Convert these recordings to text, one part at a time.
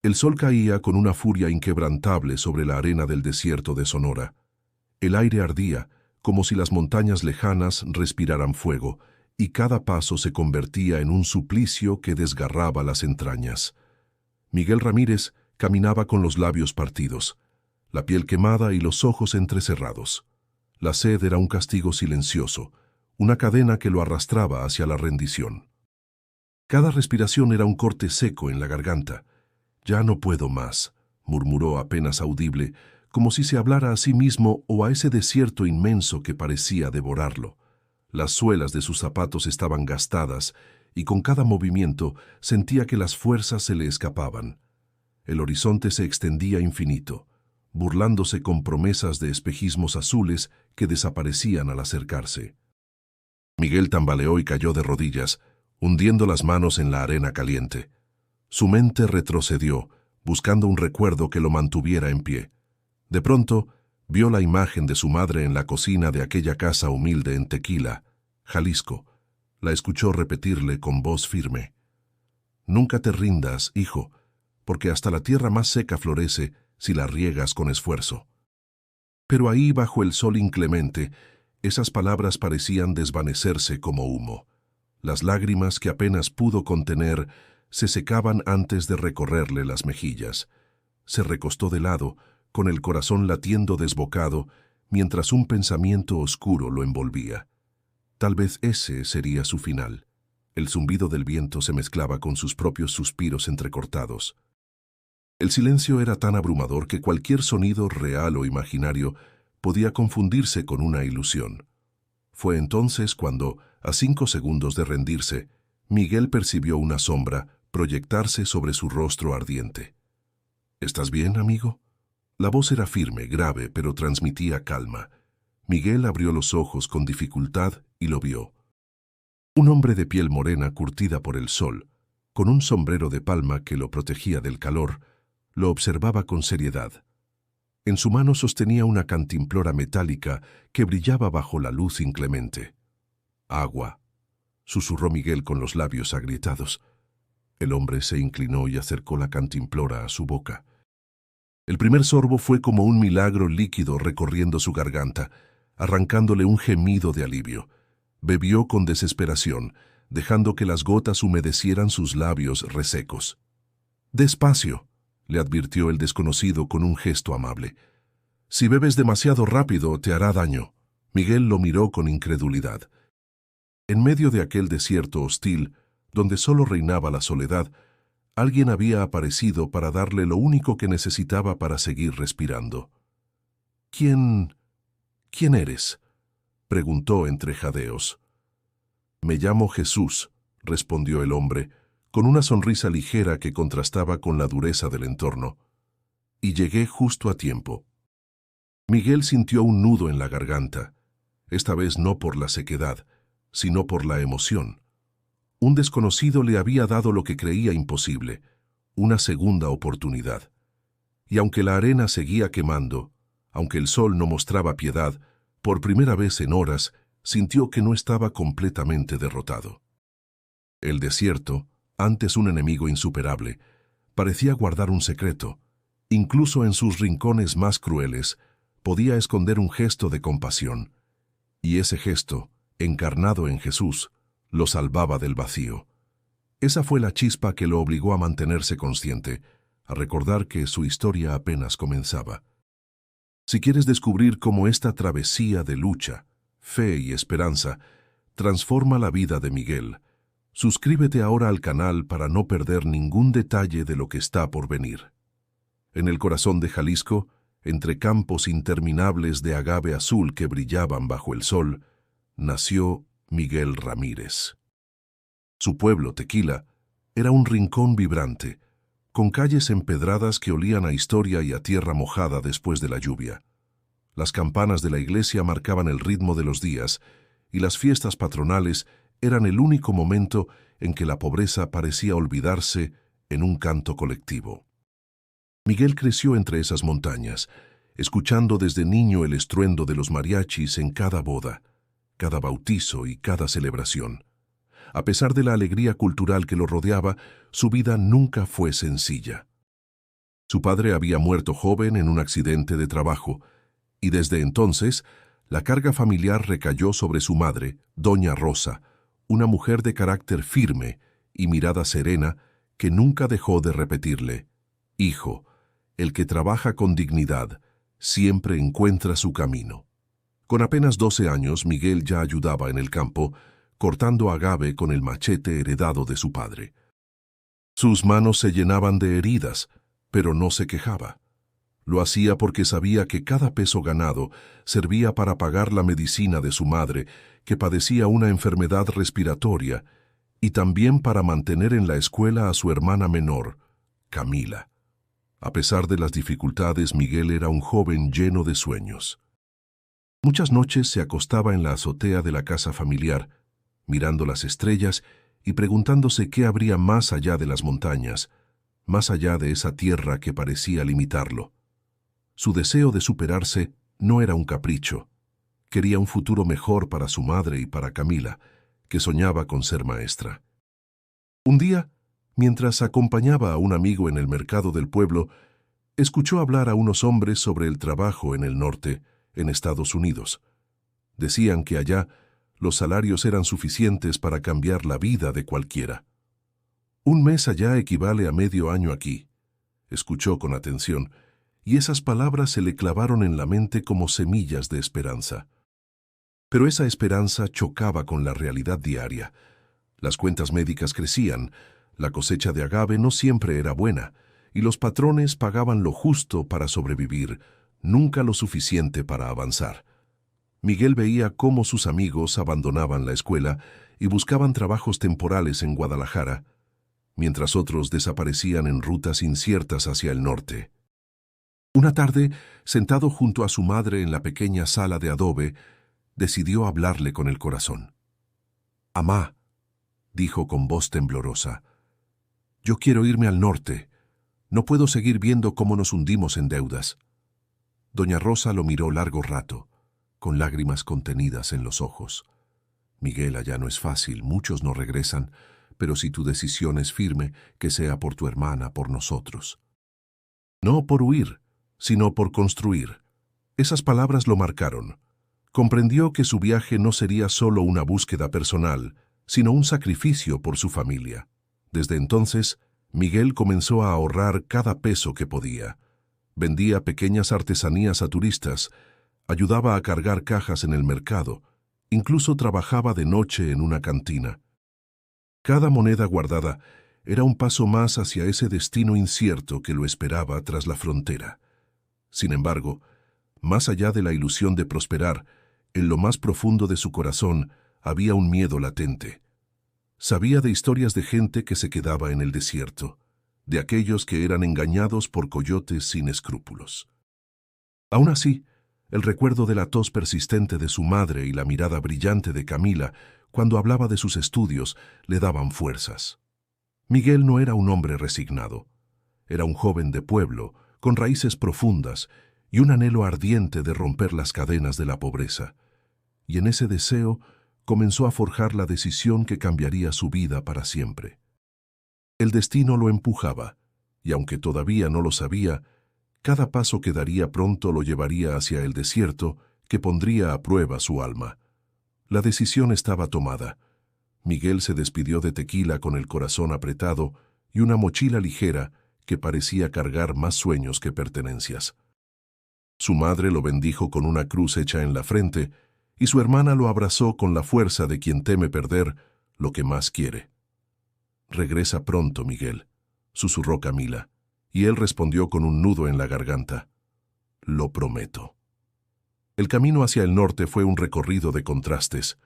El sol caía con una furia inquebrantable sobre la arena del desierto de Sonora. El aire ardía, como si las montañas lejanas respiraran fuego, y cada paso se convertía en un suplicio que desgarraba las entrañas. Miguel Ramírez caminaba con los labios partidos, la piel quemada y los ojos entrecerrados. La sed era un castigo silencioso, una cadena que lo arrastraba hacia la rendición. Cada respiración era un corte seco en la garganta. «Ya no puedo más», murmuró apenas audible, como si se hablara a sí mismo o a ese desierto inmenso que parecía devorarlo. Las suelas de sus zapatos estaban gastadas y con cada movimiento sentía que las fuerzas se le escapaban. El horizonte se extendía infinito, burlándose con promesas de espejismos azules que desaparecían al acercarse. Miguel tambaleó y cayó de rodillas, hundiendo las manos en la arena caliente. Su mente retrocedió, buscando un recuerdo que lo mantuviera en pie. De pronto, vio la imagen de su madre en la cocina de aquella casa humilde en Tequila, Jalisco. La escuchó repetirle con voz firme: «Nunca te rindas, hijo, porque hasta la tierra más seca florece si la riegas con esfuerzo». Pero ahí, bajo el sol inclemente, esas palabras parecían desvanecerse como humo. Las lágrimas que apenas pudo contener se secaban antes de recorrerle las mejillas. Se recostó de lado, con el corazón latiendo desbocado, mientras un pensamiento oscuro lo envolvía. Tal vez ese sería su final. El zumbido del viento se mezclaba con sus propios suspiros entrecortados. El silencio era tan abrumador que cualquier sonido, real o imaginario, podía confundirse con una ilusión. Fue entonces cuando, a 5 segundos de rendirse, Miguel percibió una sombra proyectarse sobre su rostro ardiente. «¿Estás bien, amigo?». La voz era firme, grave, pero transmitía calma. Miguel abrió los ojos con dificultad y lo vio. Un hombre de piel morena curtida por el sol, con un sombrero de palma que lo protegía del calor, lo observaba con seriedad. En su mano sostenía una cantimplora metálica que brillaba bajo la luz inclemente. «Agua», susurró Miguel con los labios agrietados. El hombre se inclinó y acercó la cantimplora a su boca. El primer sorbo fue como un milagro líquido recorriendo su garganta, arrancándole un gemido de alivio. Bebió con desesperación, dejando que las gotas humedecieran sus labios resecos. «Despacio», le advirtió el desconocido con un gesto amable. «Si bebes demasiado rápido te hará daño». Miguel lo miró con incredulidad. En medio de aquel desierto hostil, donde solo reinaba la soledad, alguien había aparecido para darle lo único que necesitaba para seguir respirando. «¿Quién eres?», preguntó entre jadeos. «Me llamo Jesús», respondió el hombre, con una sonrisa ligera que contrastaba con la dureza del entorno. «Y llegué justo a tiempo». Miguel sintió un nudo en la garganta, esta vez no por la sequedad, sino por la emoción. Un desconocido le había dado lo que creía imposible, una segunda oportunidad. Y aunque la arena seguía quemando, aunque el sol no mostraba piedad, por primera vez en horas sintió que no estaba completamente derrotado. El desierto, antes un enemigo insuperable, parecía guardar un secreto. Incluso en sus rincones más crueles, podía esconder un gesto de compasión. Y ese gesto, encarnado en Jesús, lo salvaba del vacío. Esa fue la chispa que lo obligó a mantenerse consciente, a recordar que su historia apenas comenzaba. Si quieres descubrir cómo esta travesía de lucha, fe y esperanza transforma la vida de Miguel, suscríbete ahora al canal para no perder ningún detalle de lo que está por venir. En el corazón de Jalisco, entre campos interminables de agave azul que brillaban bajo el sol, nació Miguel Ramírez. Su pueblo, Tequila, era un rincón vibrante, con calles empedradas que olían a historia y a tierra mojada después de la lluvia. Las campanas de la iglesia marcaban el ritmo de los días, y las fiestas patronales eran el único momento en que la pobreza parecía olvidarse en un canto colectivo. Miguel creció entre esas montañas, escuchando desde niño el estruendo de los mariachis en cada boda, cada bautizo y cada celebración. A pesar de la alegría cultural que lo rodeaba, su vida nunca fue sencilla. Su padre había muerto joven en un accidente de trabajo, y desde entonces la carga familiar recayó sobre su madre, doña Rosa, una mujer de carácter firme y mirada serena que nunca dejó de repetirle: «Hijo, el que trabaja con dignidad siempre encuentra su camino». Con apenas 12 años, Miguel ya ayudaba en el campo, cortando agave con el machete heredado de su padre. Sus manos se llenaban de heridas, pero no se quejaba. Lo hacía porque sabía que cada peso ganado servía para pagar la medicina de su madre, que padecía una enfermedad respiratoria, y también para mantener en la escuela a su hermana menor, Camila. A pesar de las dificultades, Miguel era un joven lleno de sueños. Muchas noches se acostaba en la azotea de la casa familiar, mirando las estrellas y preguntándose qué habría más allá de las montañas, más allá de esa tierra que parecía limitarlo. Su deseo de superarse no era un capricho. Quería un futuro mejor para su madre y para Camila, que soñaba con ser maestra. Un día, mientras acompañaba a un amigo en el mercado del pueblo, escuchó hablar a unos hombres sobre el trabajo en el norte, en Estados Unidos. Decían que allá los salarios eran suficientes para cambiar la vida de cualquiera. Un mes allá equivale a medio año aquí. Escuchó con atención, y esas palabras se le clavaron en la mente como semillas de esperanza. Pero esa esperanza chocaba con la realidad diaria. Las cuentas médicas crecían, la cosecha de agave no siempre era buena, y los patrones pagaban lo justo para sobrevivir, nunca lo suficiente para avanzar. Miguel veía cómo sus amigos abandonaban la escuela y buscaban trabajos temporales en Guadalajara, mientras otros desaparecían en rutas inciertas hacia el norte. Una tarde, sentado junto a su madre en la pequeña sala de adobe, decidió hablarle con el corazón. «Amá», dijo con voz temblorosa, «yo quiero irme al norte. No puedo seguir viendo cómo nos hundimos en deudas». Doña Rosa lo miró largo rato, con lágrimas contenidas en los ojos. «Miguel, allá no es fácil, muchos no regresan, pero si tu decisión es firme, que sea por tu hermana, por nosotros». No por huir, sino por construir. Esas palabras lo marcaron. Comprendió que su viaje no sería solo una búsqueda personal, sino un sacrificio por su familia. Desde entonces, Miguel comenzó a ahorrar cada peso que podía. Vendía pequeñas artesanías a turistas, ayudaba a cargar cajas en el mercado, incluso trabajaba de noche en una cantina. Cada moneda guardada era un paso más hacia ese destino incierto que lo esperaba tras la frontera. Sin embargo, más allá de la ilusión de prosperar, en lo más profundo de su corazón había un miedo latente. Sabía de historias de gente que se quedaba en el desierto, de aquellos que eran engañados por coyotes sin escrúpulos. Aún así, el recuerdo de la tos persistente de su madre y la mirada brillante de Camila cuando hablaba de sus estudios le daban fuerzas. Miguel no era un hombre resignado. Era un joven de pueblo, con raíces profundas y un anhelo ardiente de romper las cadenas de la pobreza. Y en ese deseo comenzó a forjar la decisión que cambiaría su vida para siempre. El destino lo empujaba, y aunque todavía no lo sabía, cada paso que daría pronto lo llevaría hacia el desierto que pondría a prueba su alma. La decisión estaba tomada. Miguel se despidió de Tequila con el corazón apretado y una mochila ligera que parecía cargar más sueños que pertenencias. Su madre lo bendijo con una cruz hecha en la frente y su hermana lo abrazó con la fuerza de quien teme perder lo que más quiere. «Regresa pronto, Miguel», susurró Camila, y él respondió con un nudo en la garganta: «Lo prometo». El camino hacia el norte fue un recorrido de contrastes.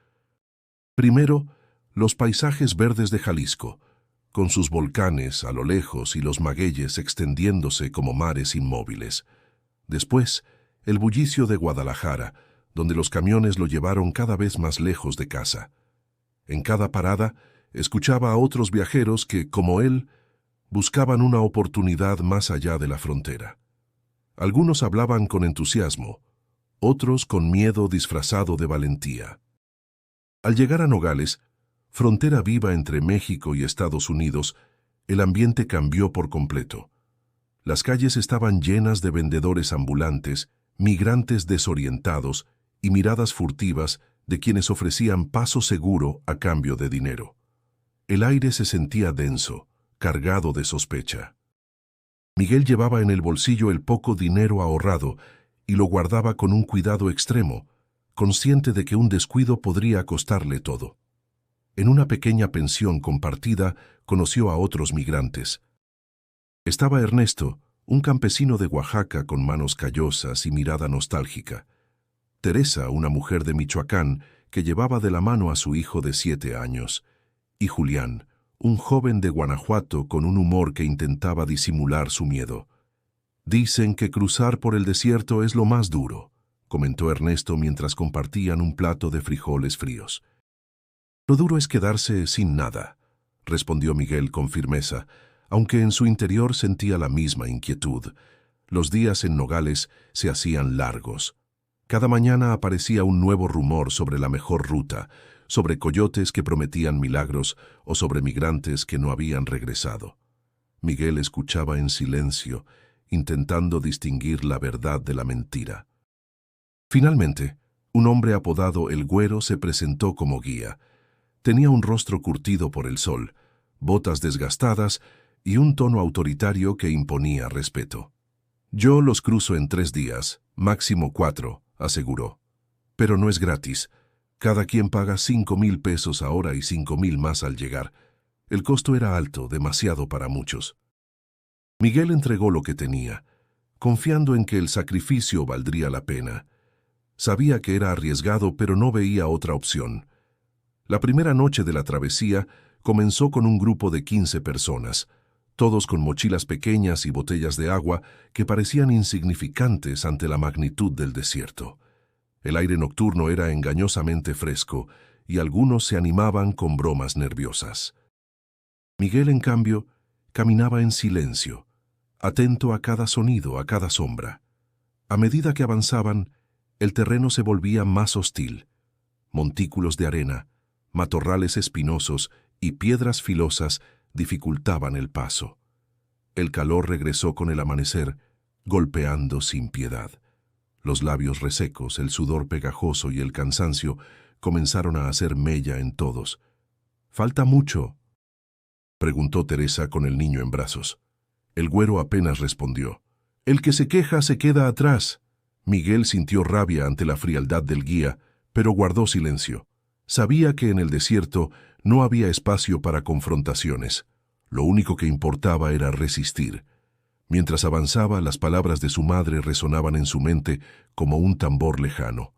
Primero, los paisajes verdes de Jalisco, con sus volcanes a lo lejos y los magueyes extendiéndose como mares inmóviles. Después, el bullicio de Guadalajara, donde los camiones lo llevaron cada vez más lejos de casa. En cada parada, escuchaba a otros viajeros que, como él, buscaban una oportunidad más allá de la frontera. Algunos hablaban con entusiasmo, otros con miedo disfrazado de valentía. Al llegar a Nogales, frontera viva entre México y Estados Unidos, el ambiente cambió por completo. Las calles estaban llenas de vendedores ambulantes, migrantes desorientados y miradas furtivas de quienes ofrecían paso seguro a cambio de dinero. El aire se sentía denso, cargado de sospecha. Miguel llevaba en el bolsillo el poco dinero ahorrado y lo guardaba con un cuidado extremo, consciente de que un descuido podría costarle todo. En una pequeña pensión compartida conoció a otros migrantes. Estaba Ernesto, un campesino de Oaxaca con manos callosas y mirada nostálgica. Teresa, una mujer de Michoacán que llevaba de la mano a su hijo de 7 años. Y Julián, un joven de Guanajuato con un humor que intentaba disimular su miedo. «Dicen que cruzar por el desierto es lo más duro», comentó Ernesto mientras compartían un plato de frijoles fríos. «Lo duro es quedarse sin nada», respondió Miguel con firmeza, aunque en su interior sentía la misma inquietud. Los días en Nogales se hacían largos. Cada mañana aparecía un nuevo rumor sobre la mejor ruta, sobre coyotes que prometían milagros o sobre migrantes que no habían regresado. Miguel escuchaba en silencio, intentando distinguir la verdad de la mentira. Finalmente, un hombre apodado El Güero se presentó como guía. Tenía un rostro curtido por el sol, botas desgastadas y un tono autoritario que imponía respeto. «Yo los cruzo en 3 días, máximo 4», aseguró. «Pero no es gratis. Cada quien paga 5,000 pesos ahora y 5,000 más al llegar. El costo era alto, demasiado para muchos». Miguel entregó lo que tenía, confiando en que el sacrificio valdría la pena. Sabía que era arriesgado, pero no veía otra opción. La primera noche de la travesía comenzó con un grupo de 15 personas, todos con mochilas pequeñas y botellas de agua que parecían insignificantes ante la magnitud del desierto. El aire nocturno era engañosamente fresco y algunos se animaban con bromas nerviosas. Miguel, en cambio, caminaba en silencio, atento a cada sonido, a cada sombra. A medida que avanzaban, el terreno se volvía más hostil. Montículos de arena, matorrales espinosos y piedras filosas dificultaban el paso. El calor regresó con el amanecer, golpeando sin piedad. Los labios resecos, el sudor pegajoso y el cansancio comenzaron a hacer mella en todos. «¿Falta mucho?», preguntó Teresa con el niño en brazos. El Güero apenas respondió. «El que se queja se queda atrás». Miguel sintió rabia ante la frialdad del guía, pero guardó silencio. Sabía que en el desierto no había espacio para confrontaciones. Lo único que importaba era resistir. Mientras avanzaba, las palabras de su madre resonaban en su mente como un tambor lejano.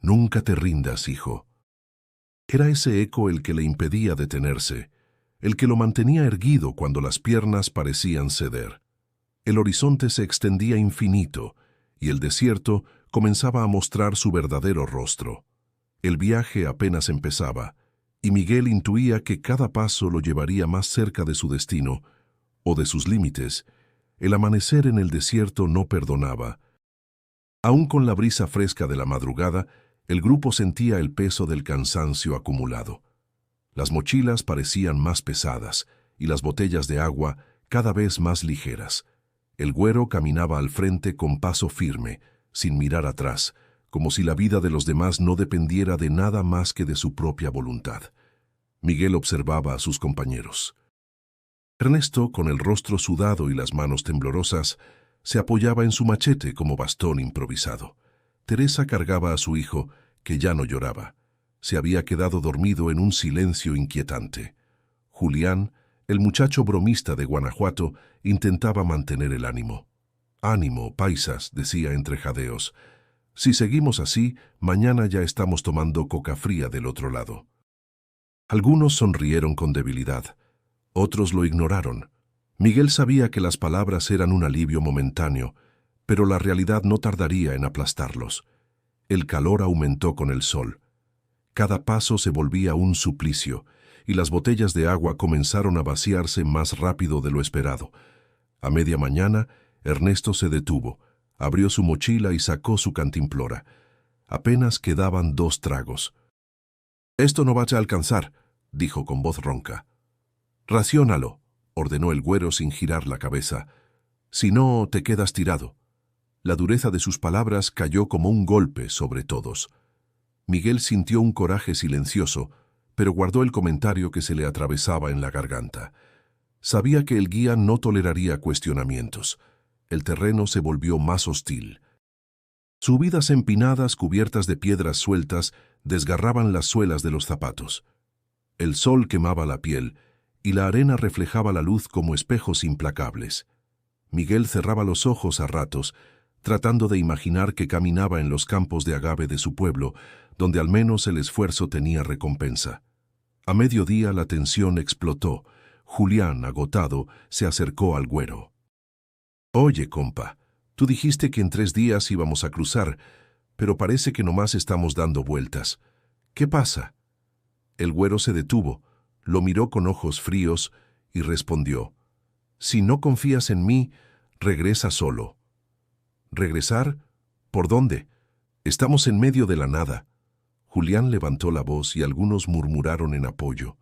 «Nunca te rindas, hijo». Era ese eco el que le impedía detenerse, el que lo mantenía erguido cuando las piernas parecían ceder. El horizonte se extendía infinito y el desierto comenzaba a mostrar su verdadero rostro. El viaje apenas empezaba, y Miguel intuía que cada paso lo llevaría más cerca de su destino o de sus límites. El amanecer en el desierto no perdonaba. Aún con la brisa fresca de la madrugada, el grupo sentía el peso del cansancio acumulado. Las mochilas parecían más pesadas y las botellas de agua cada vez más ligeras. El Güero caminaba al frente con paso firme, sin mirar atrás, como si la vida de los demás no dependiera de nada más que de su propia voluntad. Miguel observaba a sus compañeros. Ernesto, con el rostro sudado y las manos temblorosas, se apoyaba en su machete como bastón improvisado. Teresa cargaba a su hijo, que ya no lloraba. Se había quedado dormido en un silencio inquietante. Julián, el muchacho bromista de Guanajuato, intentaba mantener el ánimo. «Ánimo, paisas», decía entre jadeos. «Si seguimos así, mañana ya estamos tomando coca fría del otro lado». Algunos sonrieron con debilidad, otros lo ignoraron. Miguel sabía que las palabras eran un alivio momentáneo, pero la realidad no tardaría en aplastarlos. El calor aumentó con el sol. Cada paso se volvía un suplicio, y las botellas de agua comenzaron a vaciarse más rápido de lo esperado. A media mañana, Ernesto se detuvo, abrió su mochila y sacó su cantimplora. Apenas quedaban 2 tragos. «Esto no va a alcanzar», dijo con voz ronca. «Raciónalo», ordenó el Güero sin girar la cabeza. Si no, te quedas tirado. La dureza de sus palabras cayó como un golpe sobre todos. Miguel sintió un coraje silencioso, pero guardó el comentario que se le atravesaba en la garganta. Sabía que el guía no toleraría cuestionamientos. El terreno se volvió más hostil. Subidas empinadas cubiertas de piedras sueltas desgarraban las suelas de los zapatos. El sol quemaba la piel y la arena reflejaba la luz como espejos implacables. Miguel cerraba los ojos a ratos, tratando de imaginar que caminaba en los campos de agave de su pueblo, donde al menos el esfuerzo tenía recompensa. A mediodía la tensión explotó. Julián, agotado, se acercó al güero. «Oye, compa, tú dijiste que en 3 días íbamos a cruzar, pero parece que nomás estamos dando vueltas. ¿Qué pasa?» El güero se detuvo, lo miró con ojos fríos y respondió: «Si no confías en mí, regresa solo». «¿Regresar? ¿Por dónde? Estamos en medio de la nada». Julián levantó la voz y algunos murmuraron en apoyo.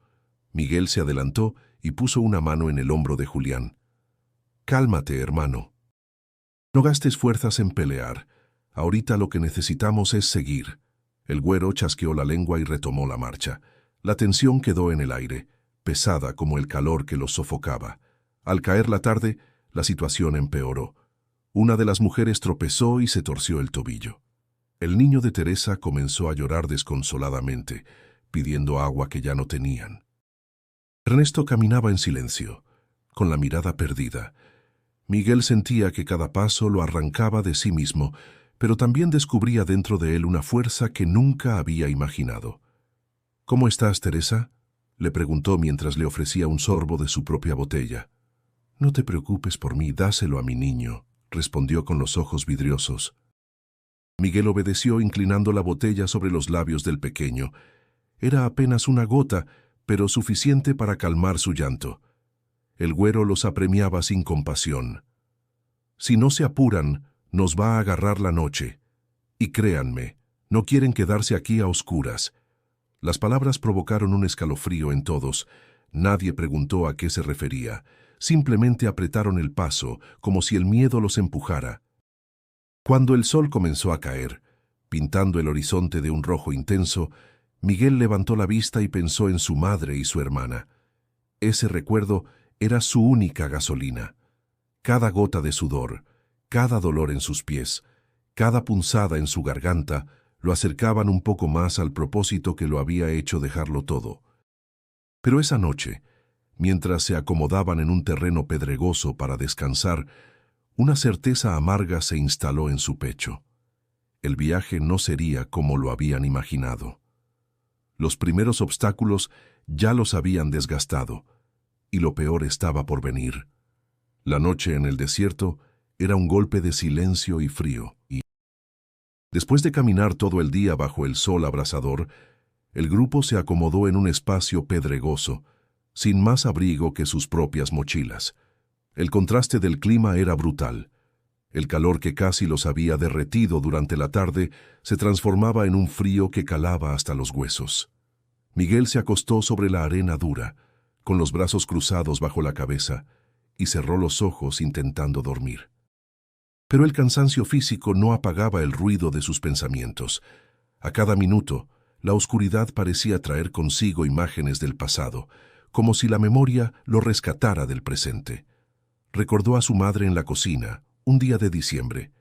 Miguel se adelantó y puso una mano en el hombro de Julián. «Cálmate, hermano. No gastes fuerzas en pelear. Ahorita lo que necesitamos es seguir». El güero chasqueó la lengua y retomó la marcha. La tensión quedó en el aire, pesada como el calor que los sofocaba. Al caer la tarde, la situación empeoró. Una de las mujeres tropezó y se torció el tobillo. El niño de Teresa comenzó a llorar desconsoladamente, pidiendo agua que ya no tenían. Ernesto caminaba en silencio, con la mirada perdida. Miguel sentía que cada paso lo arrancaba de sí mismo, pero también descubría dentro de él una fuerza que nunca había imaginado. «¿Cómo estás, Teresa?», le preguntó mientras le ofrecía un sorbo de su propia botella. «No te preocupes por mí, dáselo a mi niño», respondió con los ojos vidriosos. Miguel obedeció inclinando la botella sobre los labios del pequeño. Era apenas una gota, pero suficiente para calmar su llanto. El güero los apremiaba sin compasión. «Si no se apuran, nos va a agarrar la noche. Y créanme, no quieren quedarse aquí a oscuras». Las palabras provocaron un escalofrío en todos. Nadie preguntó a qué se refería. Simplemente apretaron el paso, como si el miedo los empujara. Cuando el sol comenzó a caer, pintando el horizonte de un rojo intenso, Miguel levantó la vista y pensó en su madre y su hermana. Ese recuerdo era su única gasolina. Cada gota de sudor, cada dolor en sus pies, cada punzada en su garganta, lo acercaban un poco más al propósito que lo había hecho dejarlo todo. Pero esa noche, mientras se acomodaban en un terreno pedregoso para descansar, una certeza amarga se instaló en su pecho. El viaje no sería como lo habían imaginado. Los primeros obstáculos ya los habían desgastado, y lo peor estaba por venir. La noche en el desierto era un golpe de silencio y frío, y después de caminar todo el día bajo el sol abrasador, el grupo se acomodó en un espacio pedregoso, sin más abrigo que sus propias mochilas. El contraste del clima era brutal. El calor que casi los había derretido durante la tarde se transformaba en un frío que calaba hasta los huesos. Miguel se acostó sobre la arena dura, con los brazos cruzados bajo la cabeza, y cerró los ojos intentando dormir. Pero el cansancio físico no apagaba el ruido de sus pensamientos. A cada minuto, la oscuridad parecía traer consigo imágenes del pasado, como si la memoria lo rescatara del presente. Recordó a su madre en la cocina, un día de diciembre.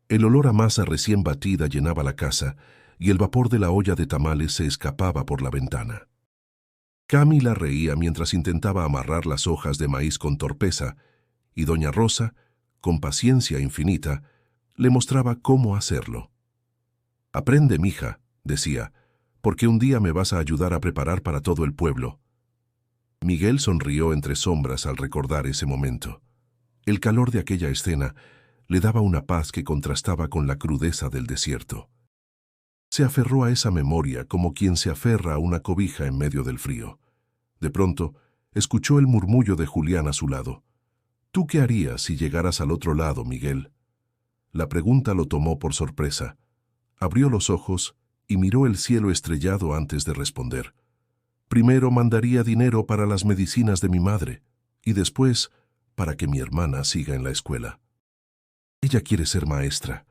El olor a masa recién batida llenaba la casa, y el vapor de la olla de tamales se escapaba por la ventana. Cami la reía mientras intentaba amarrar las hojas de maíz con torpeza, y doña Rosa, con paciencia infinita, le mostraba cómo hacerlo. «Aprende, mija», decía, «porque un día me vas a ayudar a preparar para todo el pueblo». Miguel sonrió entre sombras al recordar ese momento. El calor de aquella escena le daba una paz que contrastaba con la crudeza del desierto. Se aferró a esa memoria como quien se aferra a una cobija en medio del frío. De pronto, escuchó el murmullo de Julián a su lado. «¿Tú qué harías si llegaras al otro lado, Miguel?». La pregunta lo tomó por sorpresa. Abrió los ojos y miró el cielo estrellado antes de responder. «Primero mandaría dinero para las medicinas de mi madre, y después para que mi hermana siga en la escuela». Ella quiere ser maestra.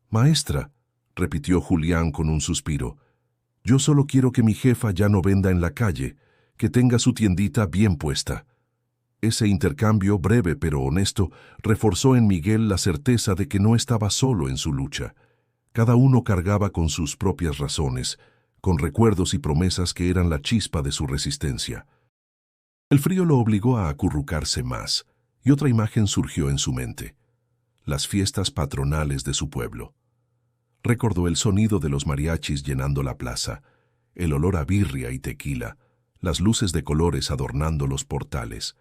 Maestra, repitió Julián con un suspiro. Yo solo quiero que mi jefa ya no venda en la calle, que tenga su tiendita bien puesta. Ese intercambio, breve pero honesto, reforzó en Miguel la certeza de que no estaba solo en su lucha. Cada uno cargaba con sus propias razones, con recuerdos y promesas que eran la chispa de su resistencia. El frío lo obligó a acurrucarse más, y otra imagen surgió en su mente: las fiestas patronales de su pueblo. Recordó el sonido de los mariachis llenando la plaza, el olor a birria y tequila, las luces de colores adornando los portales.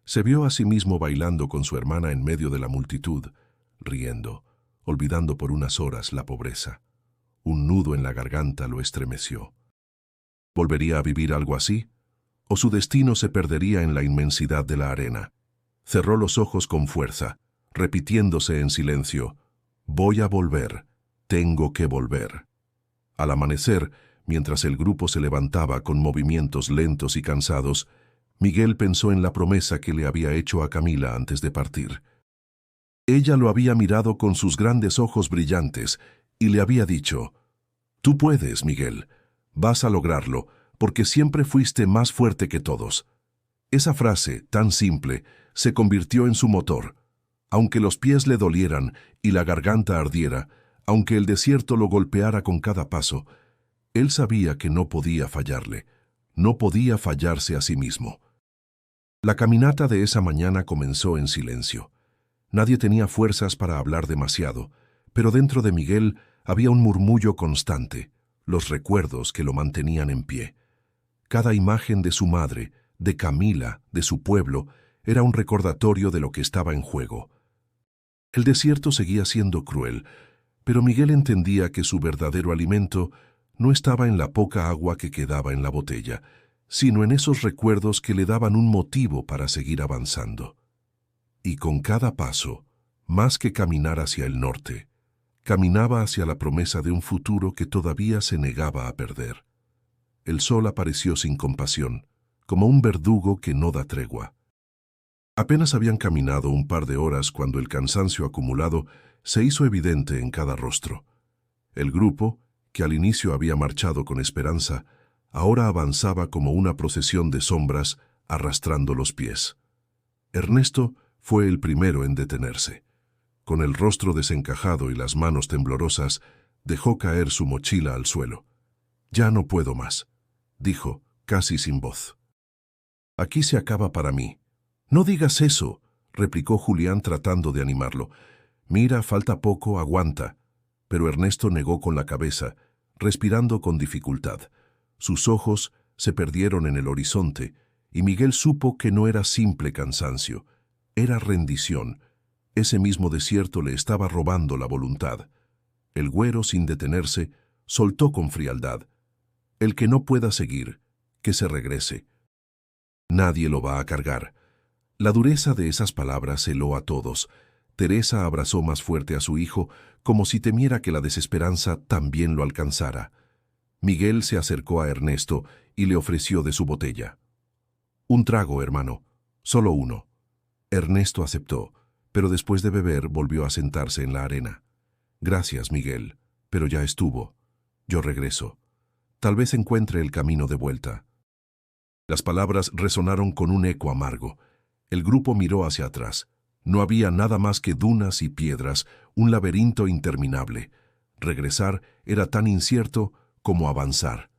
Se vio a sí mismo bailando con su hermana en medio de la multitud, riendo, olvidando por unas horas la pobreza. Un nudo en la garganta lo estremeció. ¿Volvería a vivir algo así? ¿O su destino se perdería en la inmensidad de la arena? Cerró los ojos con fuerza, repitiéndose en silencio: voy a volver, tengo que volver. Al amanecer, mientras el grupo se levantaba con movimientos lentos y cansados, Miguel pensó en la promesa que le había hecho a Camila antes de partir. Ella lo había mirado con sus grandes ojos brillantes y le había dicho: tú puedes, Miguel, vas a lograrlo, porque siempre fuiste más fuerte que todos. Esa frase, tan simple, se convirtió en su motor. Aunque los pies le dolieran y la garganta ardiera, aunque el desierto lo golpeara con cada paso, él sabía que no podía fallarle, no podía fallarse a sí mismo. La caminata de esa mañana comenzó en silencio. Nadie tenía fuerzas para hablar demasiado, pero dentro de Miguel había un murmullo constante, los recuerdos que lo mantenían en pie. Cada imagen de su madre, de Camila, de su pueblo, era un recordatorio de lo que estaba en juego. El desierto seguía siendo cruel, pero Miguel entendía que su verdadero alimento no estaba en la poca agua que quedaba en la botella, sino en esos recuerdos que le daban un motivo para seguir avanzando. Y con cada paso, más que caminar hacia el norte, caminaba hacia la promesa de un futuro que todavía se negaba a perder. El sol apareció sin compasión, como un verdugo que no da tregua. Apenas habían caminado un par de horas cuando el cansancio acumulado se hizo evidente en cada rostro. El grupo, que al inicio había marchado con esperanza, ahora avanzaba como una procesión de sombras arrastrando los pies. Ernesto fue el primero en detenerse. Con el rostro desencajado y las manos temblorosas, dejó caer su mochila al suelo. «Ya no puedo más», dijo, casi sin voz. «Aquí se acaba para mí». «No digas eso», replicó Julián tratando de animarlo. «Mira, falta poco, aguanta». Pero Ernesto negó con la cabeza, respirando con dificultad. Sus ojos se perdieron en el horizonte, y Miguel supo que no era simple cansancio, era rendición. Ese mismo desierto le estaba robando la voluntad. El güero, sin detenerse, soltó con frialdad: «El que no pueda seguir, que se regrese. Nadie lo va a cargar». La dureza de esas palabras heló a todos. Teresa abrazó más fuerte a su hijo, como si temiera que la desesperanza también lo alcanzara. Miguel se acercó a Ernesto y le ofreció de su botella. «Un trago, hermano, solo uno». Ernesto aceptó, pero después de beber volvió a sentarse en la arena. «Gracias, Miguel, pero ya estuvo. Yo regreso. Tal vez encuentre el camino de vuelta». Las palabras resonaron con un eco amargo. El grupo miró hacia atrás. No había nada más que dunas y piedras, un laberinto interminable. Regresar era tan incierto como avanzar.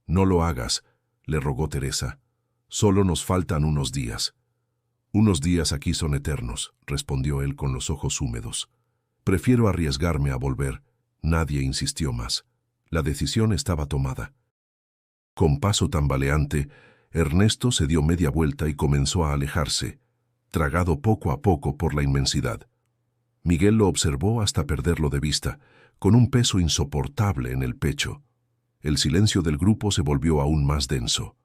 «No lo hagas», le rogó Teresa. «Solo nos faltan unos días». «Unos días aquí son eternos», respondió él con los ojos húmedos. «Prefiero arriesgarme a volver». Nadie insistió más. La decisión estaba tomada. Con paso tambaleante, Ernesto se dio media vuelta y comenzó a alejarse, tragado poco a poco por la inmensidad. Miguel lo observó hasta perderlo de vista, con un peso insoportable en el pecho. El silencio del grupo se volvió aún más denso.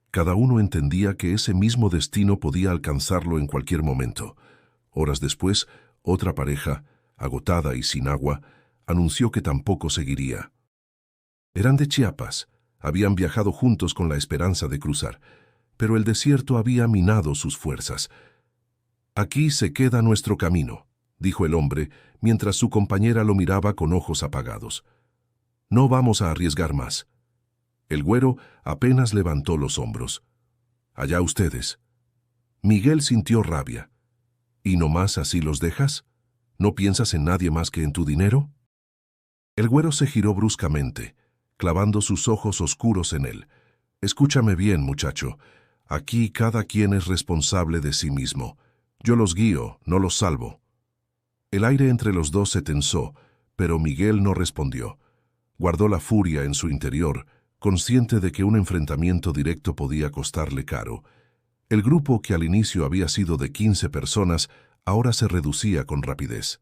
Cada uno entendía que ese mismo destino podía alcanzarlo en cualquier momento. Horas después, otra pareja, agotada y sin agua, anunció que tampoco seguiría. Eran de Chiapas. Habían viajado juntos con la esperanza de cruzar, pero el desierto había minado sus fuerzas. «Aquí se queda nuestro camino», dijo el hombre, mientras su compañera lo miraba con ojos apagados. No vamos a arriesgar más. El güero apenas levantó los hombros. Allá ustedes. Miguel sintió rabia. ¿Y nomás así los dejas? ¿No piensas en nadie más que en tu dinero? El güero se giró bruscamente, clavando sus ojos oscuros en él. Escúchame bien, muchacho. Aquí cada quien es responsable de sí mismo. Yo los guío, no los salvo. El aire entre los dos se tensó, pero Miguel no respondió. Guardó la furia en su interior, consciente de que un enfrentamiento directo podía costarle caro. El grupo, que al inicio había sido de 15 personas, ahora se reducía con rapidez.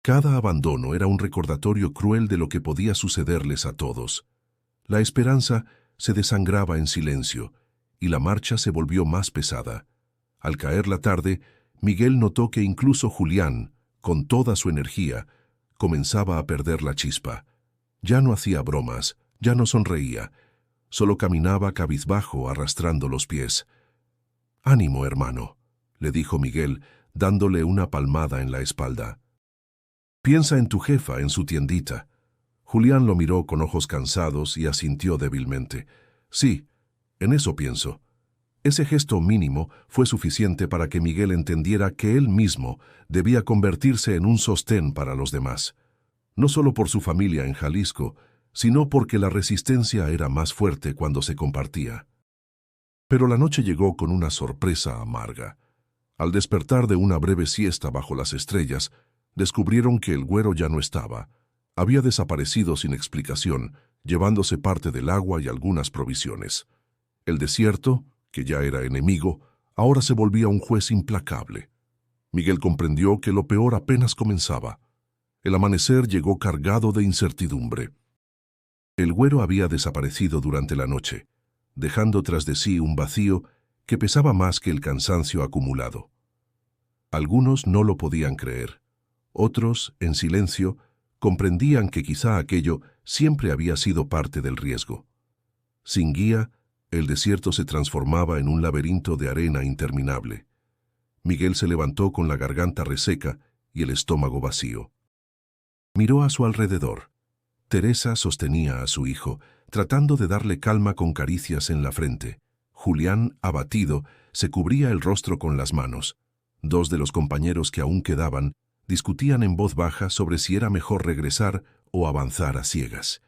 Cada abandono era un recordatorio cruel de lo que podía sucederles a todos. La esperanza se desangraba en silencio, y la marcha se volvió más pesada. Al caer la tarde, Miguel notó que incluso Julián, con toda su energía, comenzaba a perder la chispa. Ya no hacía bromas, ya no sonreía, solo caminaba cabizbajo arrastrando los pies. «Ánimo, hermano», le dijo Miguel, dándole una palmada en la espalda. «Piensa en tu jefa, en su tiendita». Julián lo miró con ojos cansados y asintió débilmente. «Sí, en eso pienso». Ese gesto mínimo fue suficiente para que Miguel entendiera que él mismo debía convertirse en un sostén para los demás. No solo por su familia en Jalisco, sino porque la resistencia era más fuerte cuando se compartía. Pero la noche llegó con una sorpresa amarga. Al despertar de una breve siesta bajo las estrellas, descubrieron que el güero ya no estaba. Había desaparecido sin explicación, llevándose parte del agua y algunas provisiones. El desierto, que ya era enemigo, ahora se volvía un juez implacable. Miguel comprendió que lo peor apenas comenzaba. El amanecer llegó cargado de incertidumbre. El güero había desaparecido durante la noche, dejando tras de sí un vacío que pesaba más que el cansancio acumulado. Algunos no lo podían creer. Otros, en silencio, comprendían que quizá aquello siempre había sido parte del riesgo. Sin guía, el desierto se transformaba en un laberinto de arena interminable. Miguel se levantó con la garganta reseca y el estómago vacío. Miró a su alrededor. Teresa sostenía a su hijo, tratando de darle calma con caricias en la frente. Julián, abatido, se cubría el rostro con las manos. Dos de los compañeros que aún quedaban discutían en voz baja sobre si era mejor regresar o avanzar a ciegas.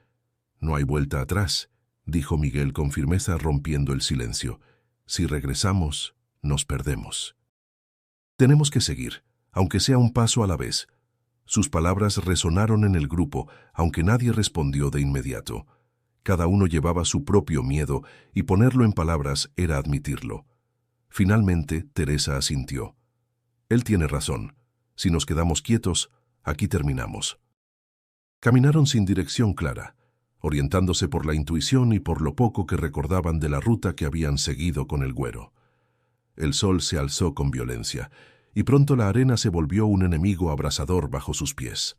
«No hay vuelta atrás», dijo Miguel con firmeza, rompiendo el silencio. «Si regresamos, nos perdemos. Tenemos que seguir, aunque sea un paso a la vez». Sus palabras resonaron en el grupo, aunque nadie respondió de inmediato. Cada uno llevaba su propio miedo, y ponerlo en palabras era admitirlo. Finalmente, Teresa asintió. «Él tiene razón. Si nos quedamos quietos, aquí terminamos». Caminaron sin dirección clara, orientándose por la intuición y por lo poco que recordaban de la ruta que habían seguido con el güero. El sol se alzó con violencia, y pronto la arena se volvió un enemigo abrasador bajo sus pies.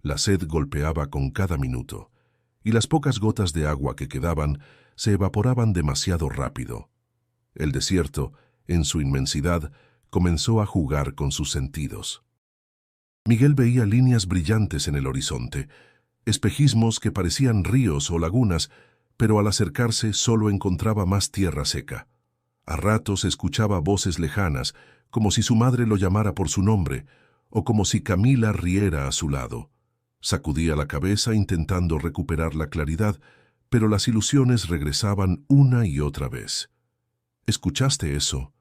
La sed golpeaba con cada minuto, y las pocas gotas de agua que quedaban se evaporaban demasiado rápido. El desierto, en su inmensidad, comenzó a jugar con sus sentidos. Miguel veía líneas brillantes en el horizonte, espejismos que parecían ríos o lagunas, pero al acercarse solo encontraba más tierra seca. A ratos escuchaba voces lejanas, como si su madre lo llamara por su nombre, o como si Camila riera a su lado. Sacudía la cabeza intentando recuperar la claridad, pero las ilusiones regresaban una y otra vez. «¿Escuchaste eso?»,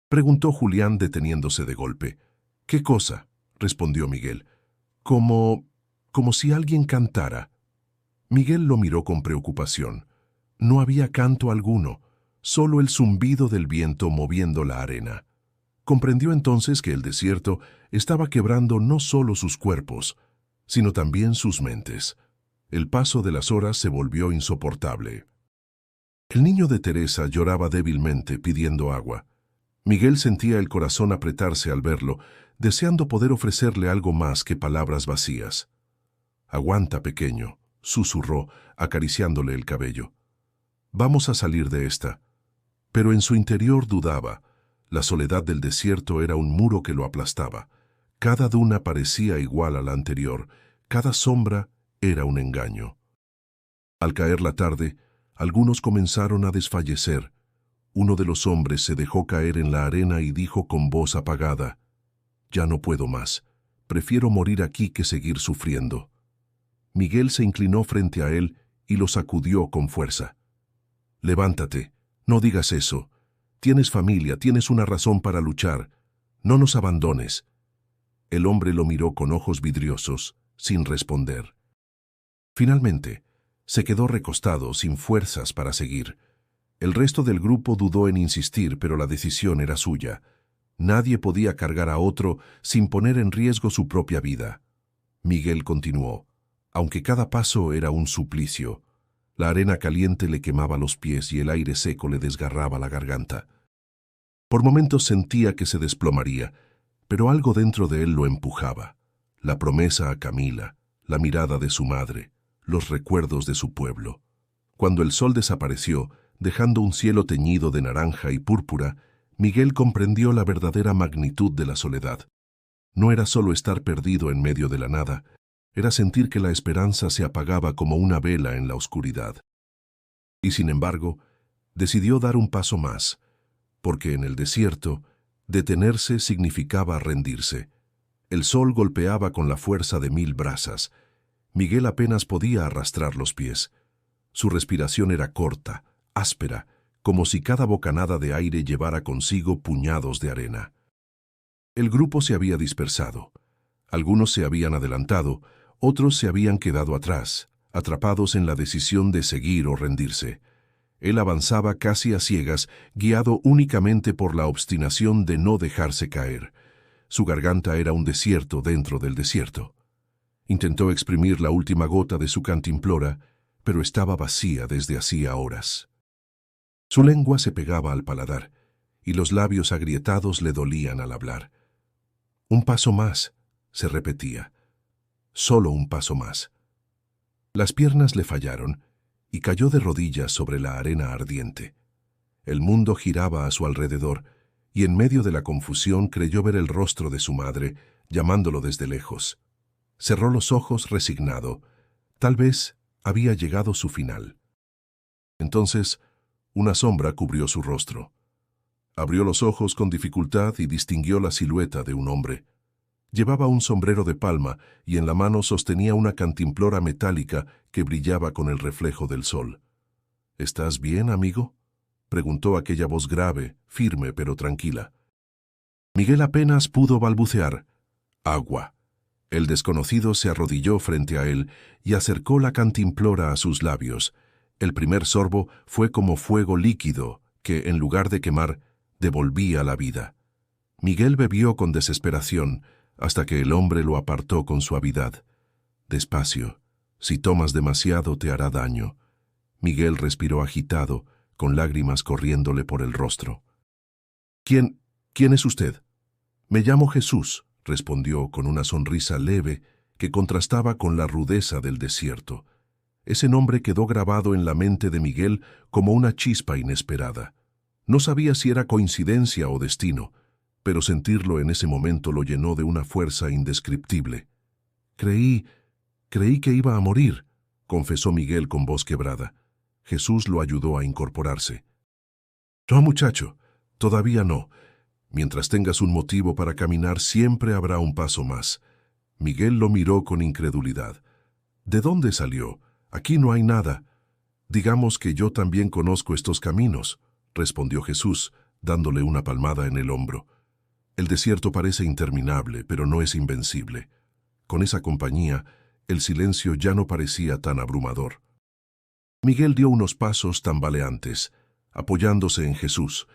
preguntó Julián deteniéndose de golpe. «¿Qué cosa?», respondió Miguel. «Como si alguien cantara». Miguel lo miró con preocupación. No había canto alguno, solo el zumbido del viento moviendo la arena. Comprendió entonces que el desierto estaba quebrando no solo sus cuerpos, sino también sus mentes. El paso de las horas se volvió insoportable. El niño de Teresa lloraba débilmente pidiendo agua. Miguel sentía el corazón apretarse al verlo, deseando poder ofrecerle algo más que palabras vacías. «Aguanta, pequeño», susurró, acariciándole el cabello. «Vamos a salir de esta». Pero en su interior dudaba. La soledad del desierto era un muro que lo aplastaba. Cada duna parecía igual a la anterior, cada sombra era un engaño. Al caer la tarde, algunos comenzaron a desfallecer. Uno de los hombres se dejó caer en la arena y dijo con voz apagada: «Ya no puedo más. Prefiero morir aquí que seguir sufriendo». Miguel se inclinó frente a él y lo sacudió con fuerza. «Levántate, no digas eso. Tienes familia, tienes una razón para luchar. No nos abandones». El hombre lo miró con ojos vidriosos, sin responder. Finalmente, se quedó recostado, sin fuerzas para seguir. El resto del grupo dudó en insistir, pero la decisión era suya. Nadie podía cargar a otro sin poner en riesgo su propia vida. Miguel continuó, aunque cada paso era un suplicio. La arena caliente le quemaba los pies y el aire seco le desgarraba la garganta. Por momentos sentía que se desplomaría, pero algo dentro de él lo empujaba. La promesa a Camila, la mirada de su madre, los recuerdos de su pueblo. Cuando el sol desapareció, dejando un cielo teñido de naranja y púrpura, Miguel comprendió la verdadera magnitud de la soledad. No era solo estar perdido en medio de la nada, era sentir que la esperanza se apagaba como una vela en la oscuridad. Y sin embargo, decidió dar un paso más, porque en el desierto, detenerse significaba rendirse. El sol golpeaba con la fuerza de 1000 brasas. Miguel apenas podía arrastrar los pies. Su respiración era corta, áspera, como si cada bocanada de aire llevara consigo puñados de arena. El grupo se había dispersado. Algunos se habían adelantado, otros se habían quedado atrás, atrapados en la decisión de seguir o rendirse. Él avanzaba casi a ciegas, guiado únicamente por la obstinación de no dejarse caer. Su garganta era un desierto dentro del desierto. Intentó exprimir la última gota de su cantimplora, pero estaba vacía desde hacía horas. Su lengua se pegaba al paladar, y los labios agrietados le dolían al hablar. «Un paso más», se repetía. «Solo un paso más». Las piernas le fallaron, y cayó de rodillas sobre la arena ardiente. El mundo giraba a su alrededor, y en medio de la confusión creyó ver el rostro de su madre, llamándolo desde lejos. Cerró los ojos resignado. Tal vez había llegado su final. Entonces, una sombra cubrió su rostro. Abrió los ojos con dificultad y distinguió la silueta de un hombre. Llevaba un sombrero de palma y en la mano sostenía una cantimplora metálica que brillaba con el reflejo del sol. «¿Estás bien, amigo?», preguntó aquella voz grave, firme pero tranquila. Miguel apenas pudo balbucear: «Agua». El desconocido se arrodilló frente a él y acercó la cantimplora a sus labios. El primer sorbo fue como fuego líquido que, en lugar de quemar, devolvía la vida. Miguel bebió con desesperación, hasta que el hombre lo apartó con suavidad. «Despacio, si tomas demasiado te hará daño». Miguel respiró agitado, con lágrimas corriéndole por el rostro. «¿Quién es usted?» «Me llamo Jesús», respondió con una sonrisa leve que contrastaba con la rudeza del desierto. Ese nombre quedó grabado en la mente de Miguel como una chispa inesperada. No sabía si era coincidencia o destino, pero sentirlo en ese momento lo llenó de una fuerza indescriptible. Creí que iba a morir», confesó Miguel con voz quebrada. Jesús lo ayudó a incorporarse. «No, muchacho, todavía no. Mientras tengas un motivo para caminar, siempre habrá un paso más». Miguel lo miró con incredulidad. «¿De dónde salió? Aquí no hay nada». «Digamos que yo también conozco estos caminos», respondió Jesús, dándole una palmada en el hombro. «El desierto parece interminable, pero no es invencible». Con esa compañía, el silencio ya no parecía tan abrumador. Miguel dio unos pasos tambaleantes, apoyándose en Jesús.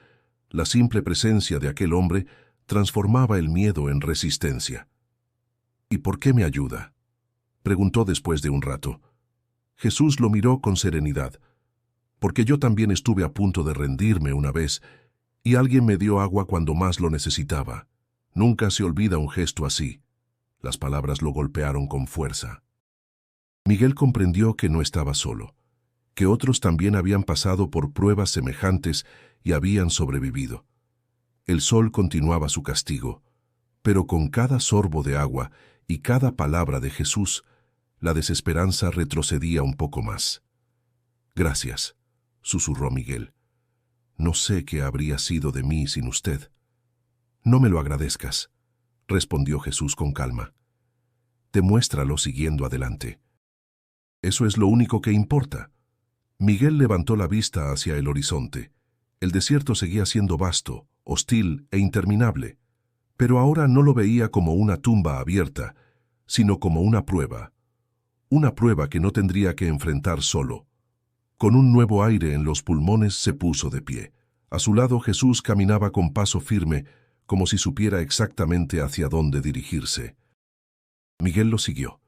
La simple presencia de aquel hombre transformaba el miedo en resistencia. «¿Y por qué me ayuda?», preguntó después de un rato. Jesús lo miró con serenidad. «Porque yo también estuve a punto de rendirme una vez, y alguien me dio agua cuando más lo necesitaba. Nunca se olvida un gesto así». Las palabras lo golpearon con fuerza. Miguel comprendió que no estaba solo, que otros también habían pasado por pruebas semejantes y habían sobrevivido. El sol continuaba su castigo, Pero con cada sorbo de agua y cada palabra de Jesús, la desesperanza retrocedía un poco más. «Gracias», susurró Miguel. «No sé qué habría sido de mí sin usted». «No me lo agradezcas», respondió Jesús con calma. «Demuéstralo siguiendo adelante. Eso es lo único que importa». Miguel levantó la vista hacia el horizonte. El desierto seguía siendo vasto, hostil e interminable, pero ahora no lo veía como una tumba abierta, sino como una prueba que no tendría que enfrentar solo. Con un nuevo aire en los pulmones se puso de pie. A su lado Jesús caminaba con paso firme, como si supiera exactamente hacia dónde dirigirse. Miguel lo siguió,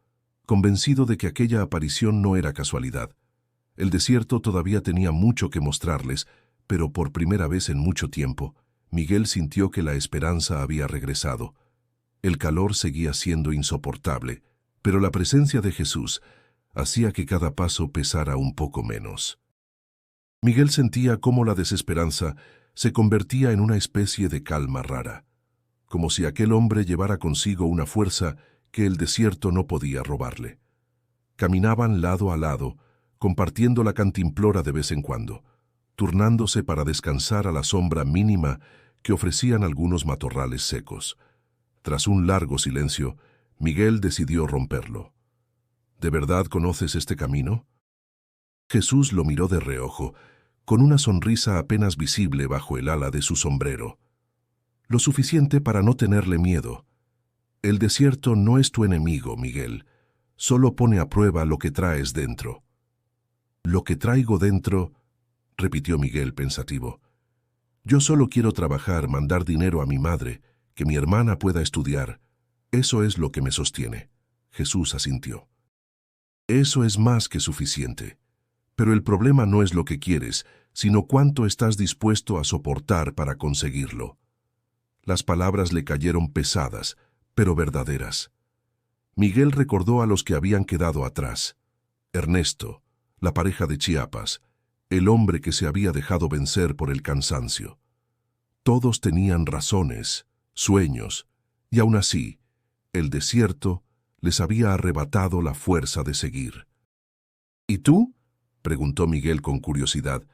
convencido de que aquella aparición no era casualidad. El desierto todavía tenía mucho que mostrarles, pero por primera vez en mucho tiempo, Miguel sintió que la esperanza había regresado. El calor seguía siendo insoportable, pero la presencia de Jesús hacía que cada paso pesara un poco menos. Miguel sentía cómo la desesperanza se convertía en una especie de calma rara, como si aquel hombre llevara consigo una fuerza que el desierto no podía robarle. Caminaban lado a lado, compartiendo la cantimplora de vez en cuando, turnándose para descansar a la sombra mínima que ofrecían algunos matorrales secos. Tras un largo silencio, Miguel decidió romperlo. ¿De verdad conoces este camino? Jesús lo miró de reojo, con una sonrisa apenas visible bajo el ala de su sombrero. Lo suficiente para no tenerle miedo. El desierto no es tu enemigo, Miguel. Solo pone a prueba lo que traes dentro. Lo que traigo dentro, repitió Miguel pensativo. Yo solo quiero trabajar, mandar dinero a mi madre, que mi hermana pueda estudiar. Eso es lo que me sostiene. Jesús asintió. Eso es más que suficiente. Pero el problema no es lo que quieres, sino cuánto estás dispuesto a soportar para conseguirlo. Las palabras le cayeron pesadas, pero verdaderas. Miguel recordó a los que habían quedado atrás. Ernesto, la pareja de Chiapas, el hombre que se había dejado vencer por el cansancio. Todos tenían razones, sueños, y aún así, el desierto les había arrebatado la fuerza de seguir. ¿Y tú?, preguntó Miguel con curiosidad.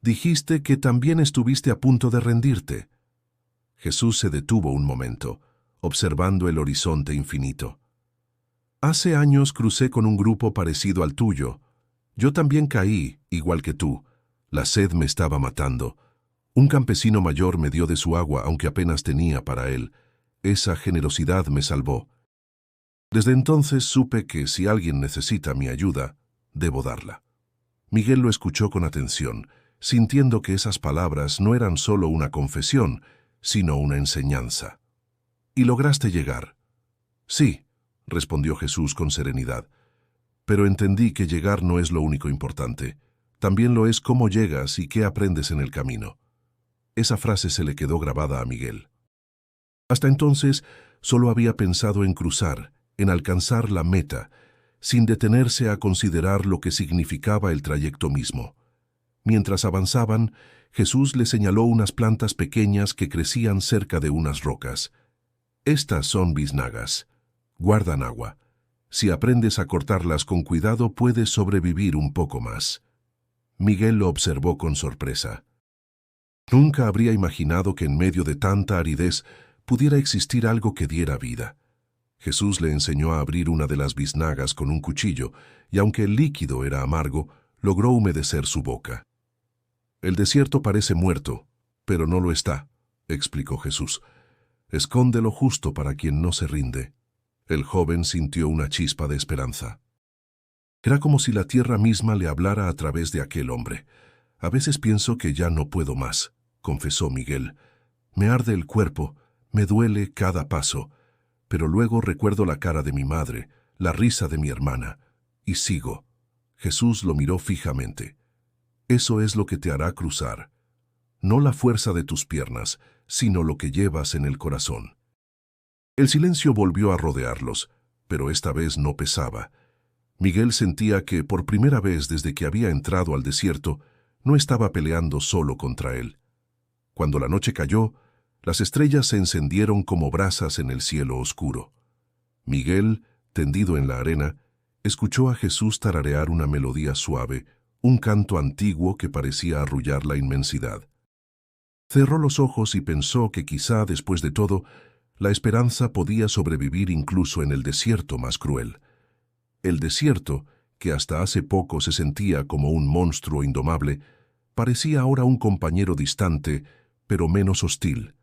Dijiste que también estuviste a punto de rendirte. Jesús se detuvo un momento, observando el horizonte infinito. Hace años crucé con un grupo parecido al tuyo. Yo también caí, igual que tú. La sed me estaba matando. Un campesino mayor me dio de su agua, aunque apenas tenía para él. Esa generosidad me salvó. Desde entonces supe que si alguien necesita mi ayuda, debo darla. Miguel lo escuchó con atención, sintiendo que esas palabras no eran solo una confesión, sino una enseñanza. ¿Y lograste llegar? Sí, respondió Jesús con serenidad. Pero entendí que llegar no es lo único importante. También lo es cómo llegas y qué aprendes en el camino. Esa frase se le quedó grabada a Miguel. Hasta entonces, solo había pensado en cruzar, en alcanzar la meta, sin detenerse a considerar lo que significaba el trayecto mismo. Mientras avanzaban, Jesús le señaló unas plantas pequeñas que crecían cerca de unas rocas. Estas son biznagas. Guardan agua. Si aprendes a cortarlas con cuidado, puedes sobrevivir un poco más. Miguel lo observó con sorpresa. Nunca habría imaginado que en medio de tanta aridez pudiera existir algo que diera vida. Jesús le enseñó a abrir una de las biznagas con un cuchillo, y aunque el líquido era amargo, logró humedecer su boca. El desierto parece muerto, pero no lo está, explicó Jesús. Escóndelo justo para quien no se rinde. El joven sintió una chispa de esperanza. Era como si la tierra misma le hablara a través de aquel hombre. A veces pienso que ya no puedo más, confesó Miguel. Me arde el cuerpo, me duele cada paso, pero luego recuerdo la cara de mi madre, la risa de mi hermana, y sigo. Jesús lo miró fijamente. Eso es lo que te hará cruzar. No la fuerza de tus piernas, sino lo que llevas en el corazón. El silencio volvió a rodearlos, pero esta vez no pesaba. Miguel sentía que, por primera vez desde que había entrado al desierto, no estaba peleando solo contra él. Cuando la noche cayó, Las estrellas se encendieron como brasas en el cielo oscuro. Miguel, tendido en la arena, escuchó a Jesús tararear una melodía suave, un canto antiguo que parecía arrullar la inmensidad. Cerró los ojos y pensó que quizá, después de todo, la esperanza podía sobrevivir incluso en el desierto más cruel. El desierto, que hasta hace poco se sentía como un monstruo indomable, parecía ahora un compañero distante, pero menos hostil.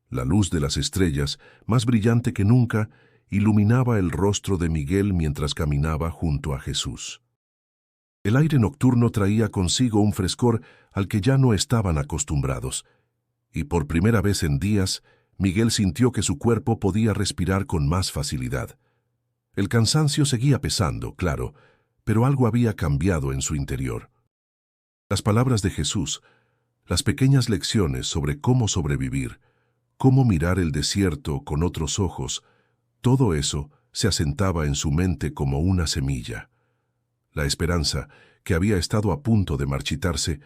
La luz de las estrellas, más brillante que nunca, iluminaba el rostro de Miguel mientras caminaba junto a Jesús. El aire nocturno traía consigo un frescor al que ya no estaban acostumbrados, y por primera vez en días, Miguel sintió que su cuerpo podía respirar con más facilidad. El cansancio seguía pesando, claro, pero algo había cambiado en su interior. Las palabras de Jesús, las pequeñas lecciones sobre cómo sobrevivir, cómo mirar el desierto con otros ojos, todo eso se asentaba en su mente como una semilla. La esperanza, que había estado a punto de marchitarse,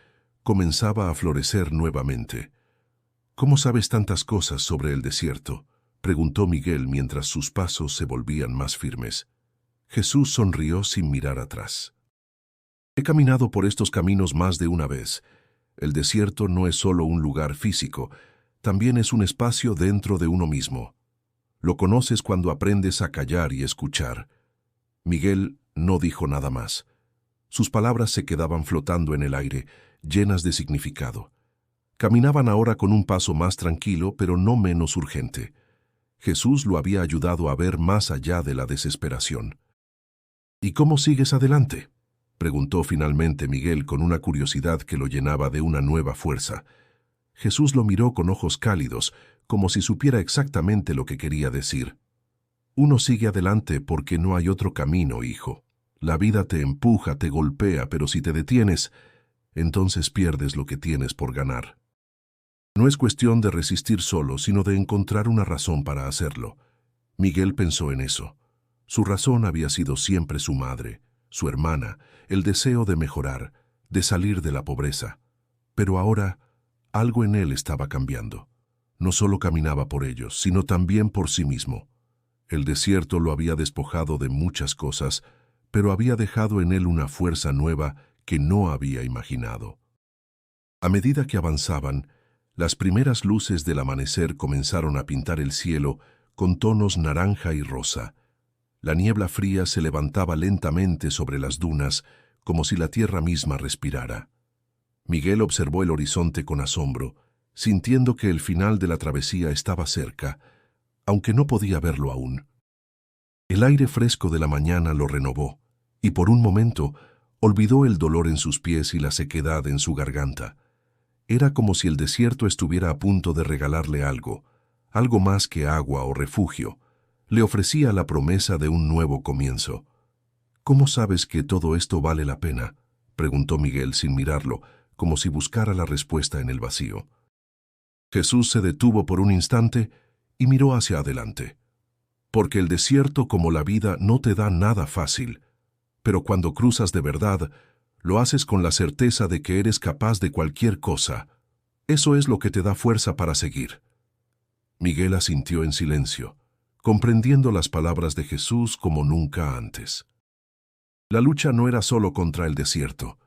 comenzaba a florecer nuevamente. «¿Cómo sabes tantas cosas sobre el desierto?», preguntó Miguel mientras sus pasos se volvían más firmes. Jesús sonrió sin mirar atrás. «He caminado por estos caminos más de una vez. El desierto no es solo un lugar físico, también es un espacio dentro de uno mismo. Lo conoces cuando aprendes a callar y escuchar». Miguel no dijo nada más. Sus palabras se quedaban flotando en el aire, llenas de significado. Caminaban ahora con un paso más tranquilo, pero no menos urgente. Jesús lo había ayudado a ver más allá de la desesperación. «¿Y cómo sigues adelante?», preguntó finalmente Miguel con una curiosidad que lo llenaba de una nueva fuerza. Jesús lo miró con ojos cálidos, como si supiera exactamente lo que quería decir. «Uno sigue adelante porque no hay otro camino, hijo. La vida te empuja, te golpea, pero si te detienes, entonces pierdes lo que tienes por ganar. No es cuestión de resistir solo, sino de encontrar una razón para hacerlo». Miguel pensó en eso. Su razón había sido siempre su madre, su hermana, el deseo de mejorar, de salir de la pobreza. Pero ahora, algo en él estaba cambiando. No solo caminaba por ellos, sino también por sí mismo. El desierto lo había despojado de muchas cosas, pero había dejado en él una fuerza nueva que no había imaginado. A medida que avanzaban, las primeras luces del amanecer comenzaron a pintar el cielo con tonos naranja y rosa. La niebla fría se levantaba lentamente sobre las dunas, como si la tierra misma respirara. Miguel observó el horizonte con asombro, sintiendo que el final de la travesía estaba cerca, aunque no podía verlo aún. El aire fresco de la mañana lo renovó, y por un momento olvidó el dolor en sus pies y la sequedad en su garganta. Era como si el desierto estuviera a punto de regalarle algo más que agua o refugio. Le ofrecía la promesa de un nuevo comienzo. «¿Cómo sabes que todo esto vale la pena?», preguntó Miguel sin mirarlo, como si buscara la respuesta en el vacío. Jesús se detuvo por un instante y miró hacia adelante. «Porque el desierto, como la vida, no te da nada fácil, pero cuando cruzas de verdad, lo haces con la certeza de que eres capaz de cualquier cosa. Eso es lo que te da fuerza para seguir». Miguel asintió en silencio, comprendiendo las palabras de Jesús como nunca antes. La lucha no era solo contra el desierto,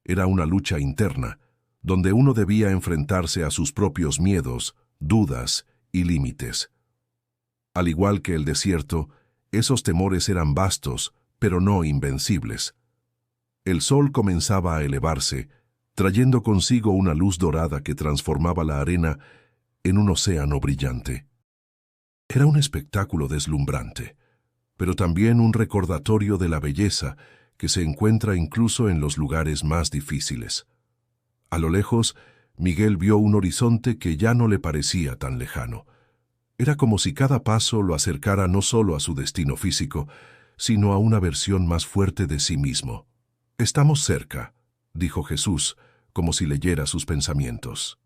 era una lucha interna, donde uno debía enfrentarse a sus propios miedos, dudas y límites. Al igual que el desierto, esos temores eran vastos, pero no invencibles. El sol comenzaba a elevarse, trayendo consigo una luz dorada que transformaba la arena en un océano brillante. Era un espectáculo deslumbrante, pero también un recordatorio de la belleza que se encuentra incluso en los lugares más difíciles. A lo lejos, Miguel vio un horizonte que ya no le parecía tan lejano. Era como si cada paso lo acercara no solo a su destino físico, sino a una versión más fuerte de sí mismo. «Estamos cerca», dijo Jesús, como si leyera sus pensamientos.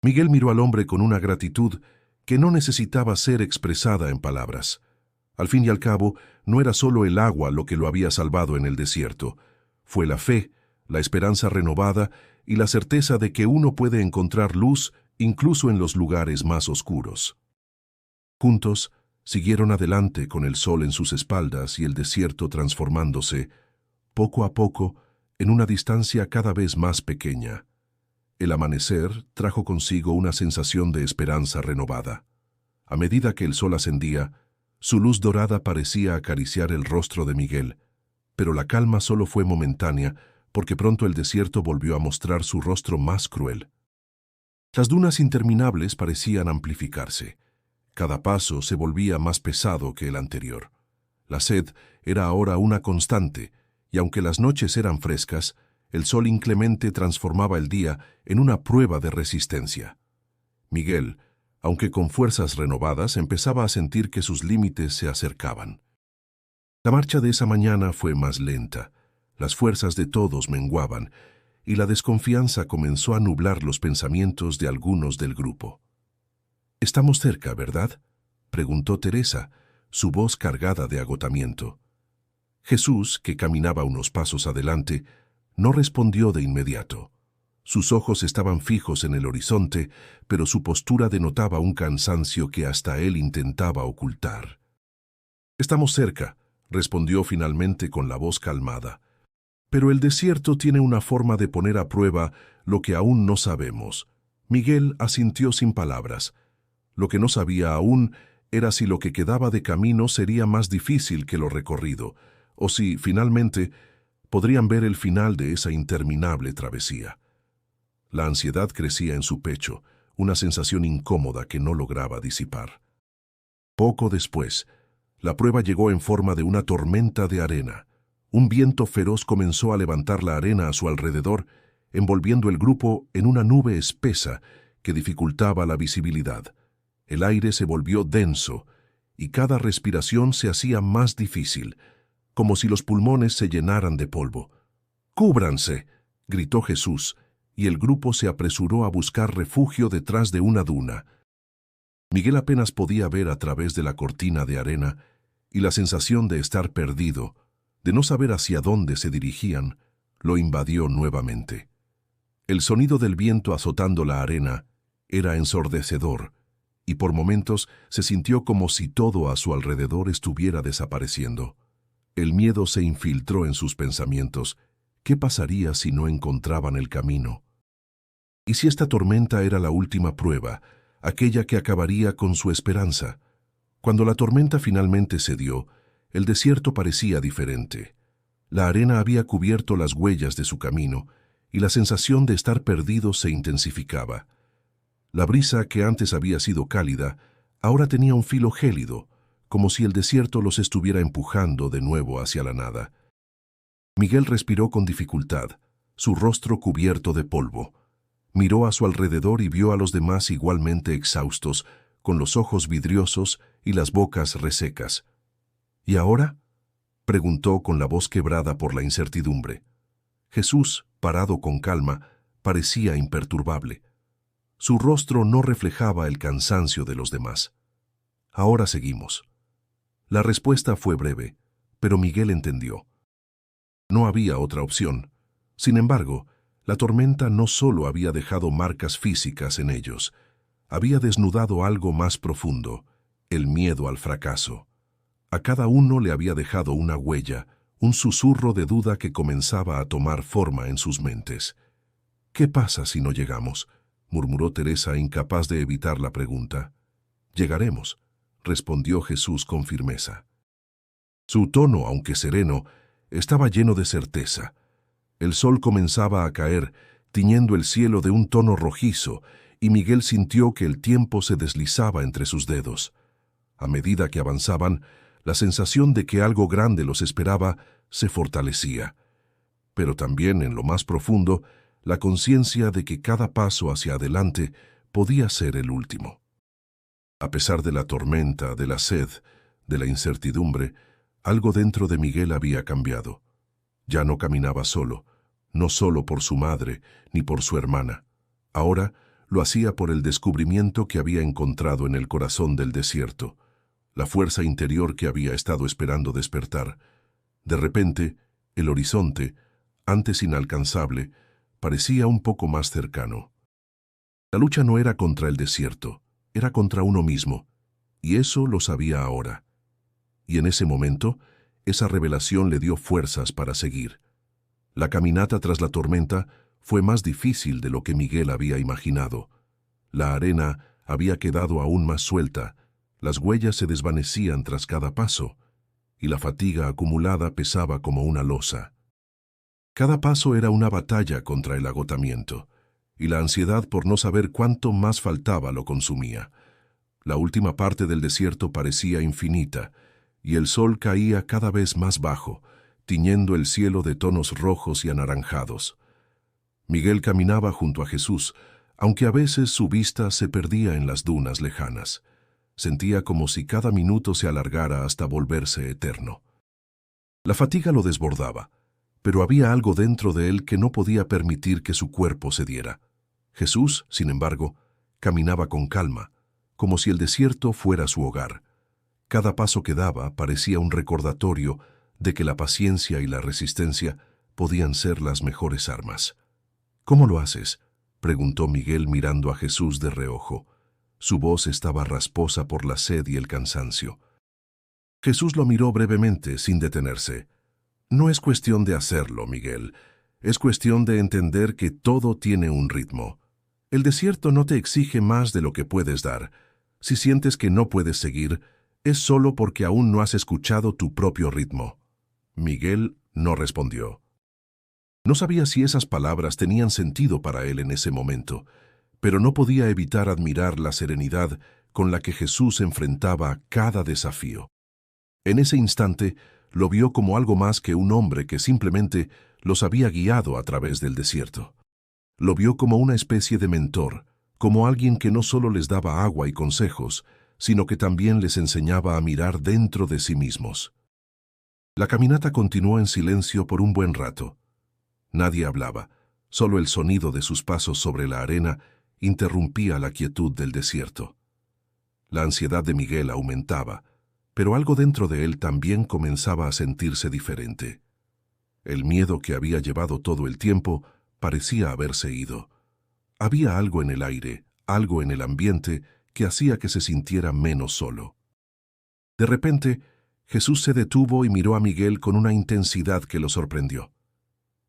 Miguel miró al hombre con una gratitud que no necesitaba ser expresada en palabras. Al fin y al cabo, no era solo el agua lo que lo había salvado en el desierto. Fue la fe, la esperanza renovada y la certeza de que uno puede encontrar luz incluso en los lugares más oscuros. Juntos, siguieron adelante con el sol en sus espaldas y el desierto transformándose, poco a poco, en una distancia cada vez más pequeña. El amanecer trajo consigo una sensación de esperanza renovada. A medida que el sol ascendía, su luz dorada parecía acariciar el rostro de Miguel, pero la calma solo fue momentánea, porque pronto el desierto volvió a mostrar su rostro más cruel. Las dunas interminables parecían amplificarse. Cada paso se volvía más pesado que el anterior. La sed era ahora una constante, y aunque las noches eran frescas, el sol inclemente transformaba el día en una prueba de resistencia. Miguel, aunque con fuerzas renovadas, empezaba a sentir que sus límites se acercaban. La marcha de esa mañana fue más lenta, las fuerzas de todos menguaban, y la desconfianza comenzó a nublar los pensamientos de algunos del grupo. «Estamos cerca, ¿verdad?», preguntó Teresa, su voz cargada de agotamiento. Jesús, que caminaba unos pasos adelante, no respondió de inmediato. Sus ojos estaban fijos en el horizonte, pero su postura denotaba un cansancio que hasta él intentaba ocultar. «Estamos cerca», respondió finalmente con la voz calmada. «Pero el desierto tiene una forma de poner a prueba lo que aún no sabemos». Miguel asintió sin palabras. Lo que no sabía aún era si lo que quedaba de camino sería más difícil que lo recorrido, o si, finalmente, podrían ver el final de esa interminable travesía. La ansiedad crecía en su pecho, una sensación incómoda que no lograba disipar. Poco después, la prueba llegó en forma de una tormenta de arena. Un viento feroz comenzó a levantar la arena a su alrededor, envolviendo el grupo en una nube espesa que dificultaba la visibilidad. El aire se volvió denso y cada respiración se hacía más difícil, como si los pulmones se llenaran de polvo. «¡Cúbranse!», gritó Jesús, y el grupo se apresuró a buscar refugio detrás de una duna. Miguel apenas podía ver a través de la cortina de arena, y la sensación de estar perdido, de no saber hacia dónde se dirigían, lo invadió nuevamente. El sonido del viento azotando la arena era ensordecedor, y por momentos se sintió como si todo a su alrededor estuviera desapareciendo. El miedo se infiltró en sus pensamientos. ¿Qué pasaría si no encontraban el camino? ¿Y si esta tormenta era la última prueba, aquella que acabaría con su esperanza? Cuando la tormenta finalmente cedió, el desierto parecía diferente. La arena había cubierto las huellas de su camino, y la sensación de estar perdido se intensificaba. La brisa, que antes había sido cálida, ahora tenía un filo gélido, como si el desierto los estuviera empujando de nuevo hacia la nada. Miguel respiró con dificultad, su rostro cubierto de polvo. Miró a su alrededor y vio a los demás igualmente exhaustos, con los ojos vidriosos y las bocas resecas. «¿Y ahora?», preguntó con la voz quebrada por la incertidumbre. Jesús, parado con calma, parecía imperturbable. Su rostro no reflejaba el cansancio de los demás. «Ahora seguimos». La respuesta fue breve, pero Miguel entendió. No había otra opción. Sin embargo, la tormenta no solo había dejado marcas físicas en ellos, había desnudado algo más profundo, el miedo al fracaso. A cada uno le había dejado una huella, un susurro de duda que comenzaba a tomar forma en sus mentes. «¿Qué pasa si no llegamos?», murmuró Teresa, incapaz de evitar la pregunta. «Llegaremos», respondió Jesús con firmeza. Su tono, aunque sereno, estaba lleno de certeza. El sol comenzaba a caer, tiñendo el cielo de un tono rojizo, y Miguel sintió que el tiempo se deslizaba entre sus dedos. A medida que avanzaban, la sensación de que algo grande los esperaba se fortalecía. Pero también, en lo más profundo, la conciencia de que cada paso hacia adelante podía ser el último. A pesar de la tormenta, de la sed, de la incertidumbre, algo dentro de Miguel había cambiado. Ya no caminaba solo, no solo por su madre ni por su hermana. Ahora lo hacía por el descubrimiento que había encontrado en el corazón del desierto, la fuerza interior que había estado esperando despertar. De repente, el horizonte, antes inalcanzable, parecía un poco más cercano. La lucha no era contra el desierto, era contra uno mismo, y eso lo sabía ahora. Y en ese momento, esa revelación le dio fuerzas para seguir. La caminata tras la tormenta fue más difícil de lo que Miguel había imaginado. La arena había quedado aún más suelta, las huellas se desvanecían tras cada paso, y la fatiga acumulada pesaba como una losa. Cada paso era una batalla contra el agotamiento, y la ansiedad por no saber cuánto más faltaba lo consumía. La última parte del desierto parecía infinita, y el sol caía cada vez más bajo, tiñendo el cielo de tonos rojos y anaranjados. Miguel caminaba junto a Jesús, aunque a veces su vista se perdía en las dunas lejanas. Sentía como si cada minuto se alargara hasta volverse eterno. La fatiga lo desbordaba, pero había algo dentro de él que no podía permitir que su cuerpo cediera. Jesús, sin embargo, caminaba con calma, como si el desierto fuera su hogar. Cada paso que daba parecía un recordatorio de que la paciencia y la resistencia podían ser las mejores armas. «¿Cómo lo haces?», preguntó Miguel mirando a Jesús de reojo. Su voz estaba rasposa por la sed y el cansancio. Jesús lo miró brevemente, sin detenerse. «No es cuestión de hacerlo, Miguel. Es cuestión de entender que todo tiene un ritmo. El desierto no te exige más de lo que puedes dar. Si sientes que no puedes seguir, es solo porque aún no has escuchado tu propio ritmo». Miguel no respondió. No sabía si esas palabras tenían sentido para él en ese momento, pero no podía evitar admirar la serenidad con la que Jesús enfrentaba cada desafío. En ese instante, lo vio como algo más que un hombre que simplemente los había guiado a través del desierto. Lo vio como una especie de mentor, como alguien que no solo les daba agua y consejos, sino que también les enseñaba a mirar dentro de sí mismos. La caminata continuó en silencio por un buen rato. Nadie hablaba, solo el sonido de sus pasos sobre la arena interrumpía la quietud del desierto. La ansiedad de Miguel aumentaba, pero algo dentro de él también comenzaba a sentirse diferente. El miedo que había llevado todo el tiempo parecía haberse ido. Había algo en el aire, algo en el ambiente que hacía que se sintiera menos solo. De repente, Jesús se detuvo y miró a Miguel con una intensidad que lo sorprendió.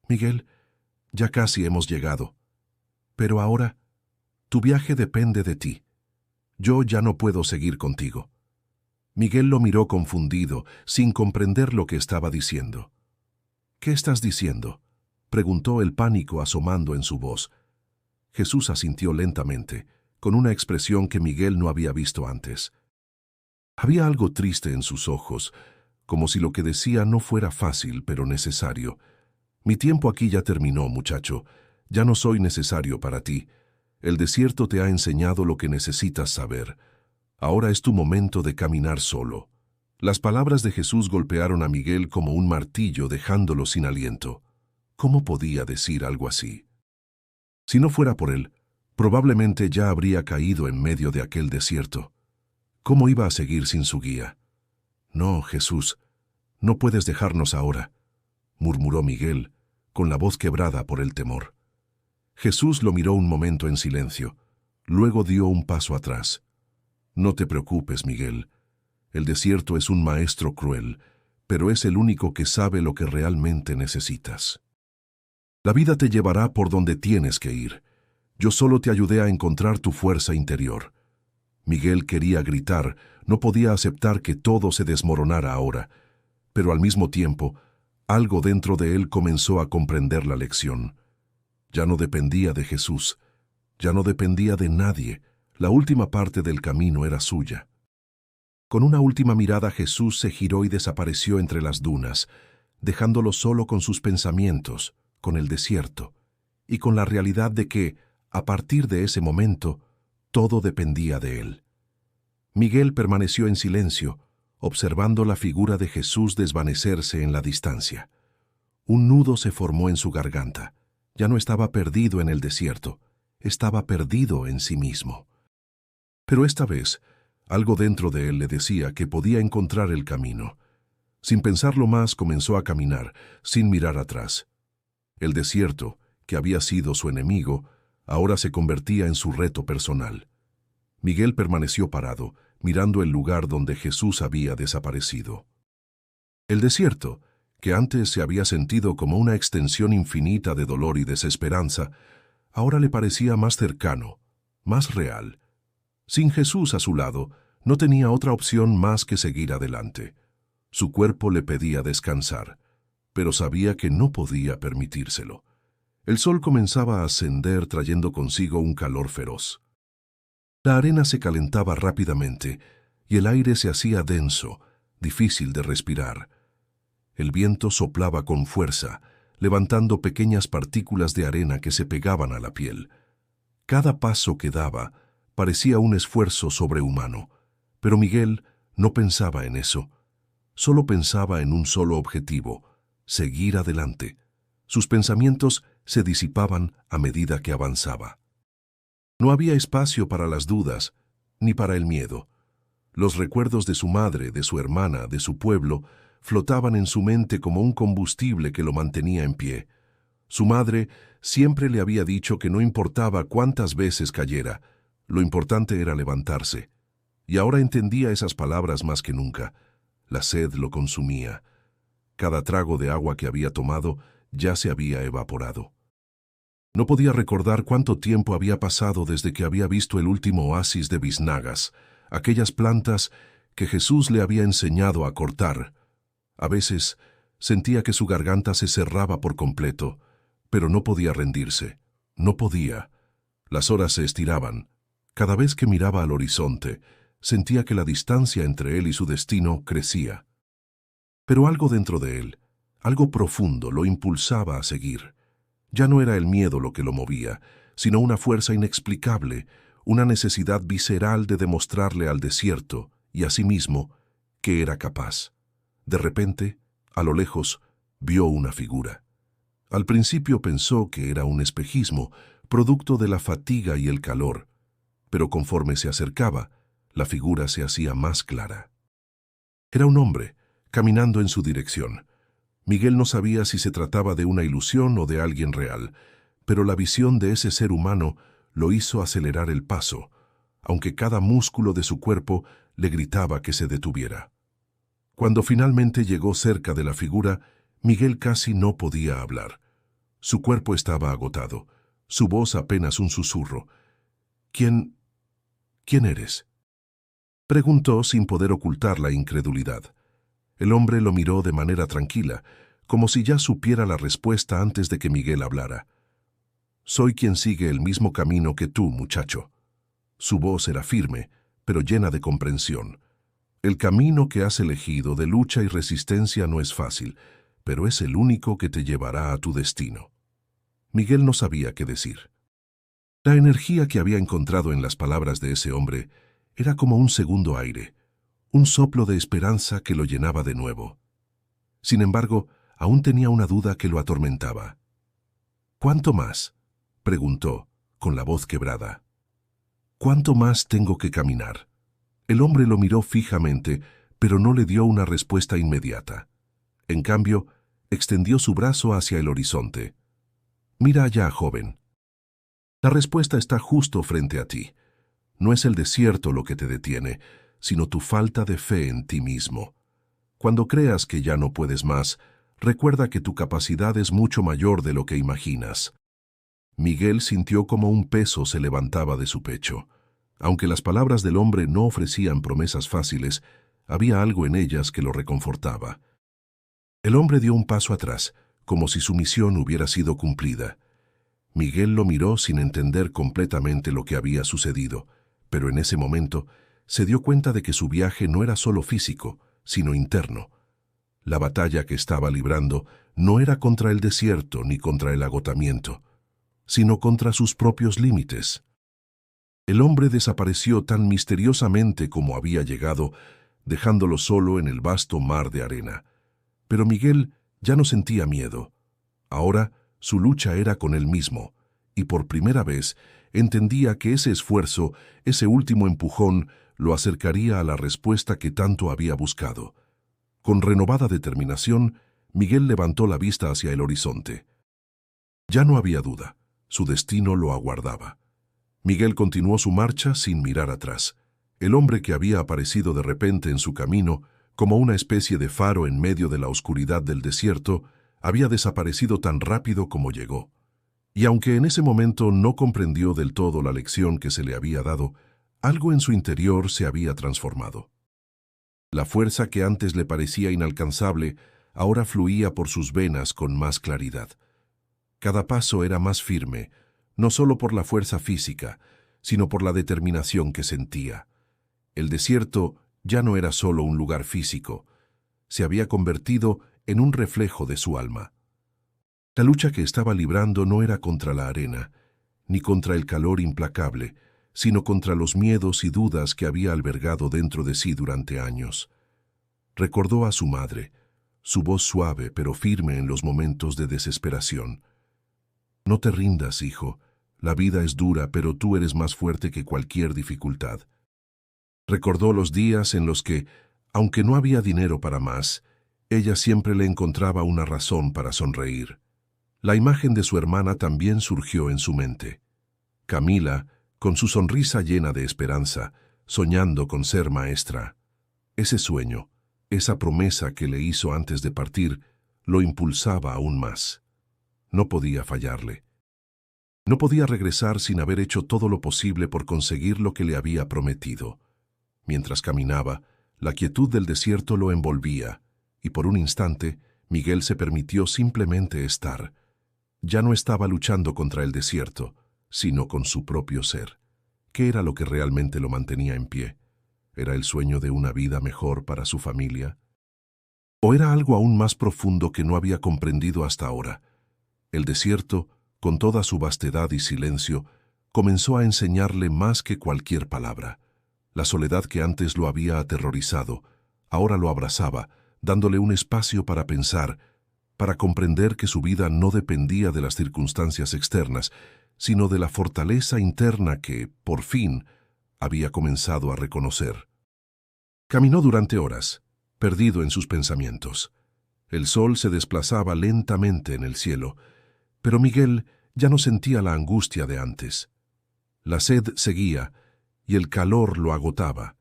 «Miguel, ya casi hemos llegado. Pero ahora, tu viaje depende de ti. Yo ya no puedo seguir contigo». Miguel lo miró confundido, sin comprender lo que estaba diciendo. «¿Qué estás diciendo?», preguntó el pánico asomando en su voz. Jesús asintió lentamente, con una expresión que Miguel no había visto antes. Había algo triste en sus ojos, como si lo que decía no fuera fácil, pero necesario. «Mi tiempo aquí ya terminó, muchacho. Ya no soy necesario para ti. El desierto te ha enseñado lo que necesitas saber. Ahora es tu momento de caminar solo». Las palabras de Jesús golpearon a Miguel como un martillo, dejándolo sin aliento. ¿Cómo podía decir algo así? Si no fuera por él, probablemente ya habría caído en medio de aquel desierto. ¿Cómo iba a seguir sin su guía? «No, Jesús, no puedes dejarnos ahora», murmuró Miguel, con la voz quebrada por el temor. Jesús lo miró un momento en silencio, luego dio un paso atrás. «No te preocupes, Miguel. El desierto es un maestro cruel, pero es el único que sabe lo que realmente necesitas. La vida te llevará por donde tienes que ir. Yo solo te ayudé a encontrar tu fuerza interior». Miguel quería gritar, no podía aceptar que todo se desmoronara ahora, pero al mismo tiempo, algo dentro de él comenzó a comprender la lección. Ya no dependía de Jesús, ya no dependía de nadie, la última parte del camino era suya. Con una última mirada Jesús se giró y desapareció entre las dunas, dejándolo solo con sus pensamientos, con el desierto, y con la realidad de que, a partir de ese momento, todo dependía de él. Miguel permaneció en silencio, observando la figura de Jesús desvanecerse en la distancia. Un nudo se formó en su garganta. Ya no estaba perdido en el desierto, estaba perdido en sí mismo. Pero esta vez, algo dentro de él le decía que podía encontrar el camino. Sin pensarlo más, comenzó a caminar, sin mirar atrás. El desierto, que había sido su enemigo, ahora se convertía en su reto personal. Miguel permaneció parado, mirando el lugar donde Jesús había desaparecido. El desierto, que antes se había sentido como una extensión infinita de dolor y desesperanza, ahora le parecía más cercano, más real. Sin Jesús a su lado, no tenía otra opción más que seguir adelante. Su cuerpo le pedía descansar, pero sabía que no podía permitírselo. El sol comenzaba a ascender trayendo consigo un calor feroz. La arena se calentaba rápidamente y el aire se hacía denso, difícil de respirar. El viento soplaba con fuerza, levantando pequeñas partículas de arena que se pegaban a la piel. Cada paso que daba parecía un esfuerzo sobrehumano, pero Miguel no pensaba en eso. Solo pensaba en un solo objetivo: seguir adelante. Sus pensamientos se disipaban a medida que avanzaba. No había espacio para las dudas, ni para el miedo. Los recuerdos de su madre, de su hermana, de su pueblo, flotaban en su mente como un combustible que lo mantenía en pie. Su madre siempre le había dicho que no importaba cuántas veces cayera, lo importante era levantarse. Y ahora entendía esas palabras más que nunca. La sed lo consumía. Cada trago de agua que había tomado ya se había evaporado. No podía recordar cuánto tiempo había pasado desde que había visto el último oasis de biznagas, aquellas plantas que Jesús le había enseñado a cortar. A veces sentía que su garganta se cerraba por completo, pero no podía rendirse. No podía. Las horas se estiraban. Cada vez que miraba al horizonte, sentía que la distancia entre él y su destino crecía. Pero algo dentro de él, algo profundo, lo impulsaba a seguir. Ya no era el miedo lo que lo movía, sino una fuerza inexplicable, una necesidad visceral de demostrarle al desierto y a sí mismo que era capaz. De repente, a lo lejos, vio una figura. Al principio pensó que era un espejismo, producto de la fatiga y el calor, pero conforme se acercaba, la figura se hacía más clara. Era un hombre, caminando en su dirección. Miguel no sabía si se trataba de una ilusión o de alguien real, pero la visión de ese ser humano lo hizo acelerar el paso, aunque cada músculo de su cuerpo le gritaba que se detuviera. Cuando finalmente llegó cerca de la figura, Miguel casi no podía hablar. Su cuerpo estaba agotado, su voz apenas un susurro. ¿Quién eres?», preguntó sin poder ocultar la incredulidad. El hombre lo miró de manera tranquila, como si ya supiera la respuesta antes de que Miguel hablara. «Soy quien sigue el mismo camino que tú, muchacho». Su voz era firme, pero llena de comprensión. «El camino que has elegido de lucha y resistencia no es fácil, pero es el único que te llevará a tu destino». Miguel no sabía qué decir. La energía que había encontrado en las palabras de ese hombre era como un segundo aire, un soplo de esperanza que lo llenaba de nuevo. Sin embargo, aún tenía una duda que lo atormentaba. «¿Cuánto más?», preguntó, con la voz quebrada. «¿Cuánto más tengo que caminar?». El hombre lo miró fijamente, pero no le dio una respuesta inmediata. En cambio, extendió su brazo hacia el horizonte. «Mira allá, joven. La respuesta está justo frente a ti. No es el desierto lo que te detiene, sino tu falta de fe en ti mismo. Cuando creas que ya no puedes más, recuerda que tu capacidad es mucho mayor de lo que imaginas». Miguel sintió como un peso se levantaba de su pecho. Aunque las palabras del hombre no ofrecían promesas fáciles, había algo en ellas que lo reconfortaba. El hombre dio un paso atrás, como si su misión hubiera sido cumplida. Miguel lo miró sin entender completamente lo que había sucedido, pero en ese momento se dio cuenta de que su viaje no era solo físico, sino interno. La batalla que estaba librando no era contra el desierto ni contra el agotamiento, sino contra sus propios límites. El hombre desapareció tan misteriosamente como había llegado, dejándolo solo en el vasto mar de arena. Pero Miguel ya no sentía miedo. Ahora su lucha era con él mismo, y por primera vez entendía que ese esfuerzo, ese último empujón, lo acercaría a la respuesta que tanto había buscado. Con renovada determinación, Miguel levantó la vista hacia el horizonte. Ya no había duda. Su destino lo aguardaba. Miguel continuó su marcha sin mirar atrás. El hombre que había aparecido de repente en su camino, como una especie de faro en medio de la oscuridad del desierto, había desaparecido tan rápido como llegó. Y aunque en ese momento no comprendió del todo la lección que se le había dado, algo en su interior se había transformado. La fuerza que antes le parecía inalcanzable ahora fluía por sus venas con más claridad. Cada paso era más firme, no solo por la fuerza física, sino por la determinación que sentía. El desierto ya no era solo un lugar físico, se había convertido en un reflejo de su alma. La lucha que estaba librando no era contra la arena, ni contra el calor implacable, sino contra los miedos y dudas que había albergado dentro de sí durante años. Recordó a su madre, su voz suave pero firme en los momentos de desesperación. No te rindas, hijo. La vida es dura, pero tú eres más fuerte que cualquier dificultad. Recordó los días en los que, aunque no había dinero para más, ella siempre le encontraba una razón para sonreír. La imagen de su hermana también surgió en su mente. Camila, con su sonrisa llena de esperanza, soñando con ser maestra. Ese sueño, esa promesa que le hizo antes de partir, lo impulsaba aún más. No podía fallarle. No podía regresar sin haber hecho todo lo posible por conseguir lo que le había prometido. Mientras caminaba, la quietud del desierto lo envolvía, y por un instante, Miguel se permitió simplemente estar. Ya no estaba luchando contra el desierto, sino con su propio ser. ¿Qué era lo que realmente lo mantenía en pie? ¿Era el sueño de una vida mejor para su familia? ¿O era algo aún más profundo que no había comprendido hasta ahora? El desierto, con toda su vastedad y silencio, comenzó a enseñarle más que cualquier palabra. La soledad que antes lo había aterrorizado, ahora lo abrazaba, dándole un espacio para pensar, para comprender que su vida no dependía de las circunstancias externas, sino de la fortaleza interna que, por fin, había comenzado a reconocer. Caminó durante horas, perdido en sus pensamientos. El sol se desplazaba lentamente en el cielo, pero Miguel ya no sentía la angustia de antes. La sed seguía y el calor lo agotaba,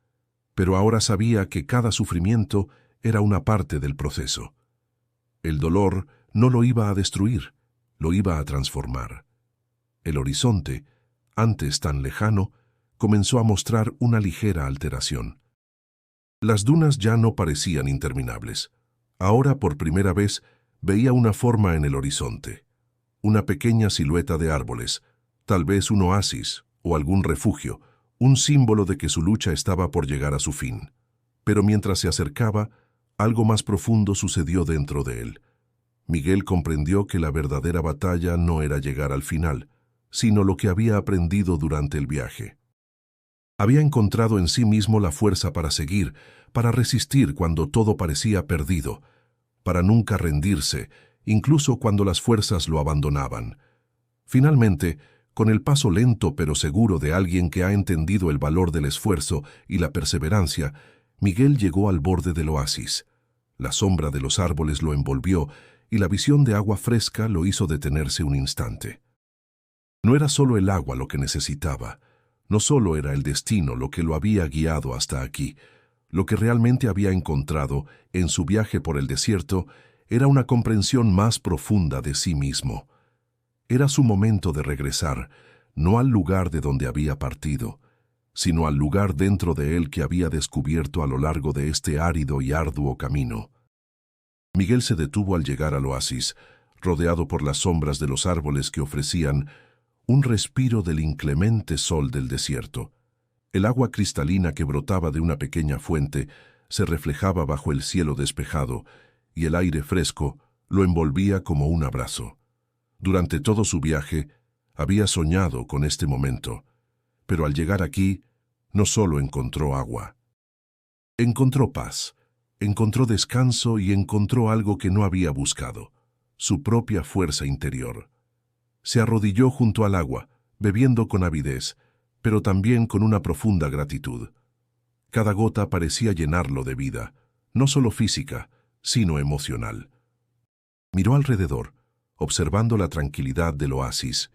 pero ahora sabía que cada sufrimiento era una parte del proceso. El dolor no lo iba a destruir, lo iba a transformar. El horizonte, antes tan lejano, comenzó a mostrar una ligera alteración. Las dunas ya no parecían interminables. Ahora, por primera vez, veía una forma en el horizonte. Una pequeña silueta de árboles, tal vez un oasis o algún refugio, un símbolo de que su lucha estaba por llegar a su fin. Pero mientras se acercaba, algo más profundo sucedió dentro de él. Miguel comprendió que la verdadera batalla no era llegar al final, sino lo que había aprendido durante el viaje. Había encontrado en sí mismo la fuerza para seguir, para resistir cuando todo parecía perdido, para nunca rendirse, incluso cuando las fuerzas lo abandonaban. Finalmente, con el paso lento pero seguro de alguien que ha entendido el valor del esfuerzo y la perseverancia, Miguel llegó al borde del oasis. La sombra de los árboles lo envolvió y la visión de agua fresca lo hizo detenerse un instante. No era solo el agua lo que necesitaba, no solo era el destino lo que lo había guiado hasta aquí. Lo que realmente había encontrado en su viaje por el desierto era una comprensión más profunda de sí mismo. Era su momento de regresar, no al lugar de donde había partido, sino al lugar dentro de él que había descubierto a lo largo de este árido y arduo camino. Miguel se detuvo al llegar al oasis, rodeado por las sombras de los árboles que ofrecían un respiro del inclemente sol del desierto. El agua cristalina que brotaba de una pequeña fuente se reflejaba bajo el cielo despejado, y el aire fresco lo envolvía como un abrazo. Durante todo su viaje, había soñado con este momento, pero al llegar aquí, no solo encontró agua. Encontró paz, encontró descanso y encontró algo que no había buscado, su propia fuerza interior. Se arrodilló junto al agua, bebiendo con avidez, pero también con una profunda gratitud. Cada gota parecía llenarlo de vida, no solo física, sino emocional. Miró alrededor, observando la tranquilidad del oasis,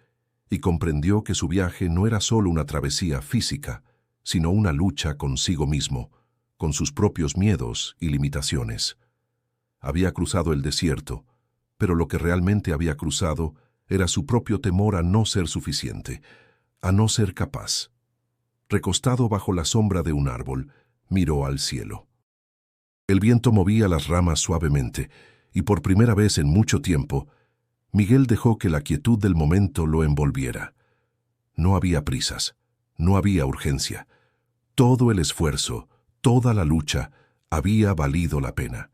y comprendió que su viaje no era solo una travesía física, sino una lucha consigo mismo, con sus propios miedos y limitaciones. Había cruzado el desierto, pero lo que realmente había cruzado era su propio temor a no ser suficiente, a no ser capaz. Recostado bajo la sombra de un árbol, miró al cielo. El viento movía las ramas suavemente, y por primera vez en mucho tiempo, Miguel dejó que la quietud del momento lo envolviera. No había prisas, no había urgencia. Todo el esfuerzo, toda la lucha, había valido la pena.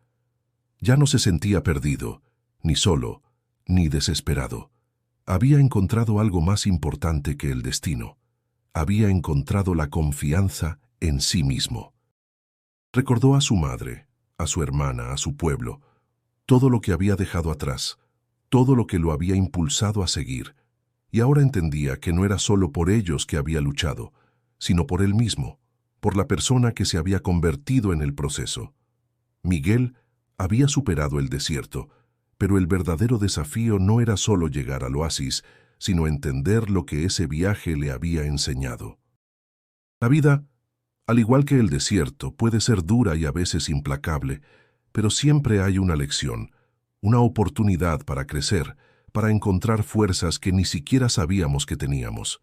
Ya no se sentía perdido, ni solo, ni desesperado. Había encontrado algo más importante que el destino. Había encontrado la confianza en sí mismo. Recordó a su madre, a su hermana, a su pueblo, todo lo que había dejado atrás, todo lo que lo había impulsado a seguir, y ahora entendía que no era solo por ellos que había luchado, sino por él mismo, por la persona que se había convertido en el proceso. Miguel había superado el desierto, pero el verdadero desafío no era solo llegar al oasis, sino entender lo que ese viaje le había enseñado. La vida, al igual que el desierto, puede ser dura y a veces implacable, pero siempre hay una lección, una oportunidad para crecer, para encontrar fuerzas que ni siquiera sabíamos que teníamos.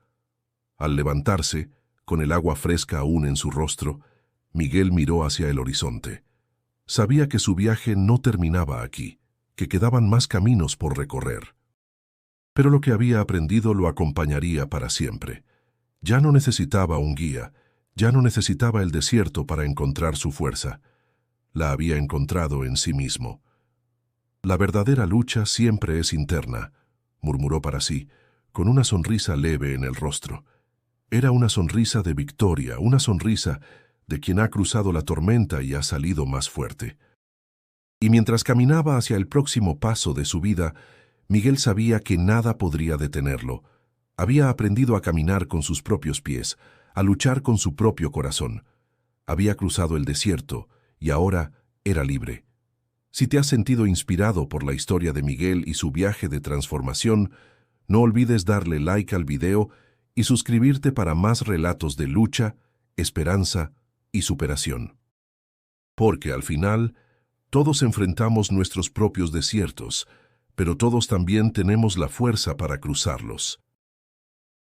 Al levantarse, con el agua fresca aún en su rostro, Miguel miró hacia el horizonte. Sabía que su viaje no terminaba aquí, que quedaban más caminos por recorrer. Pero lo que había aprendido lo acompañaría para siempre. Ya no necesitaba un guía, ya no necesitaba el desierto para encontrar su fuerza. La había encontrado en sí mismo. La verdadera lucha siempre es interna, murmuró para sí, con una sonrisa leve en el rostro. Era una sonrisa de victoria, una sonrisa de quien ha cruzado la tormenta y ha salido más fuerte. Y mientras caminaba hacia el próximo paso de su vida, Miguel sabía que nada podría detenerlo. Había aprendido a caminar con sus propios pies, a luchar con su propio corazón. Había cruzado el desierto y ahora era libre. Si te has sentido inspirado por la historia de Miguel y su viaje de transformación, no olvides darle like al video y suscribirte para más relatos de lucha, esperanza y superación. Porque al final, todos enfrentamos nuestros propios desiertos, pero todos también tenemos la fuerza para cruzarlos.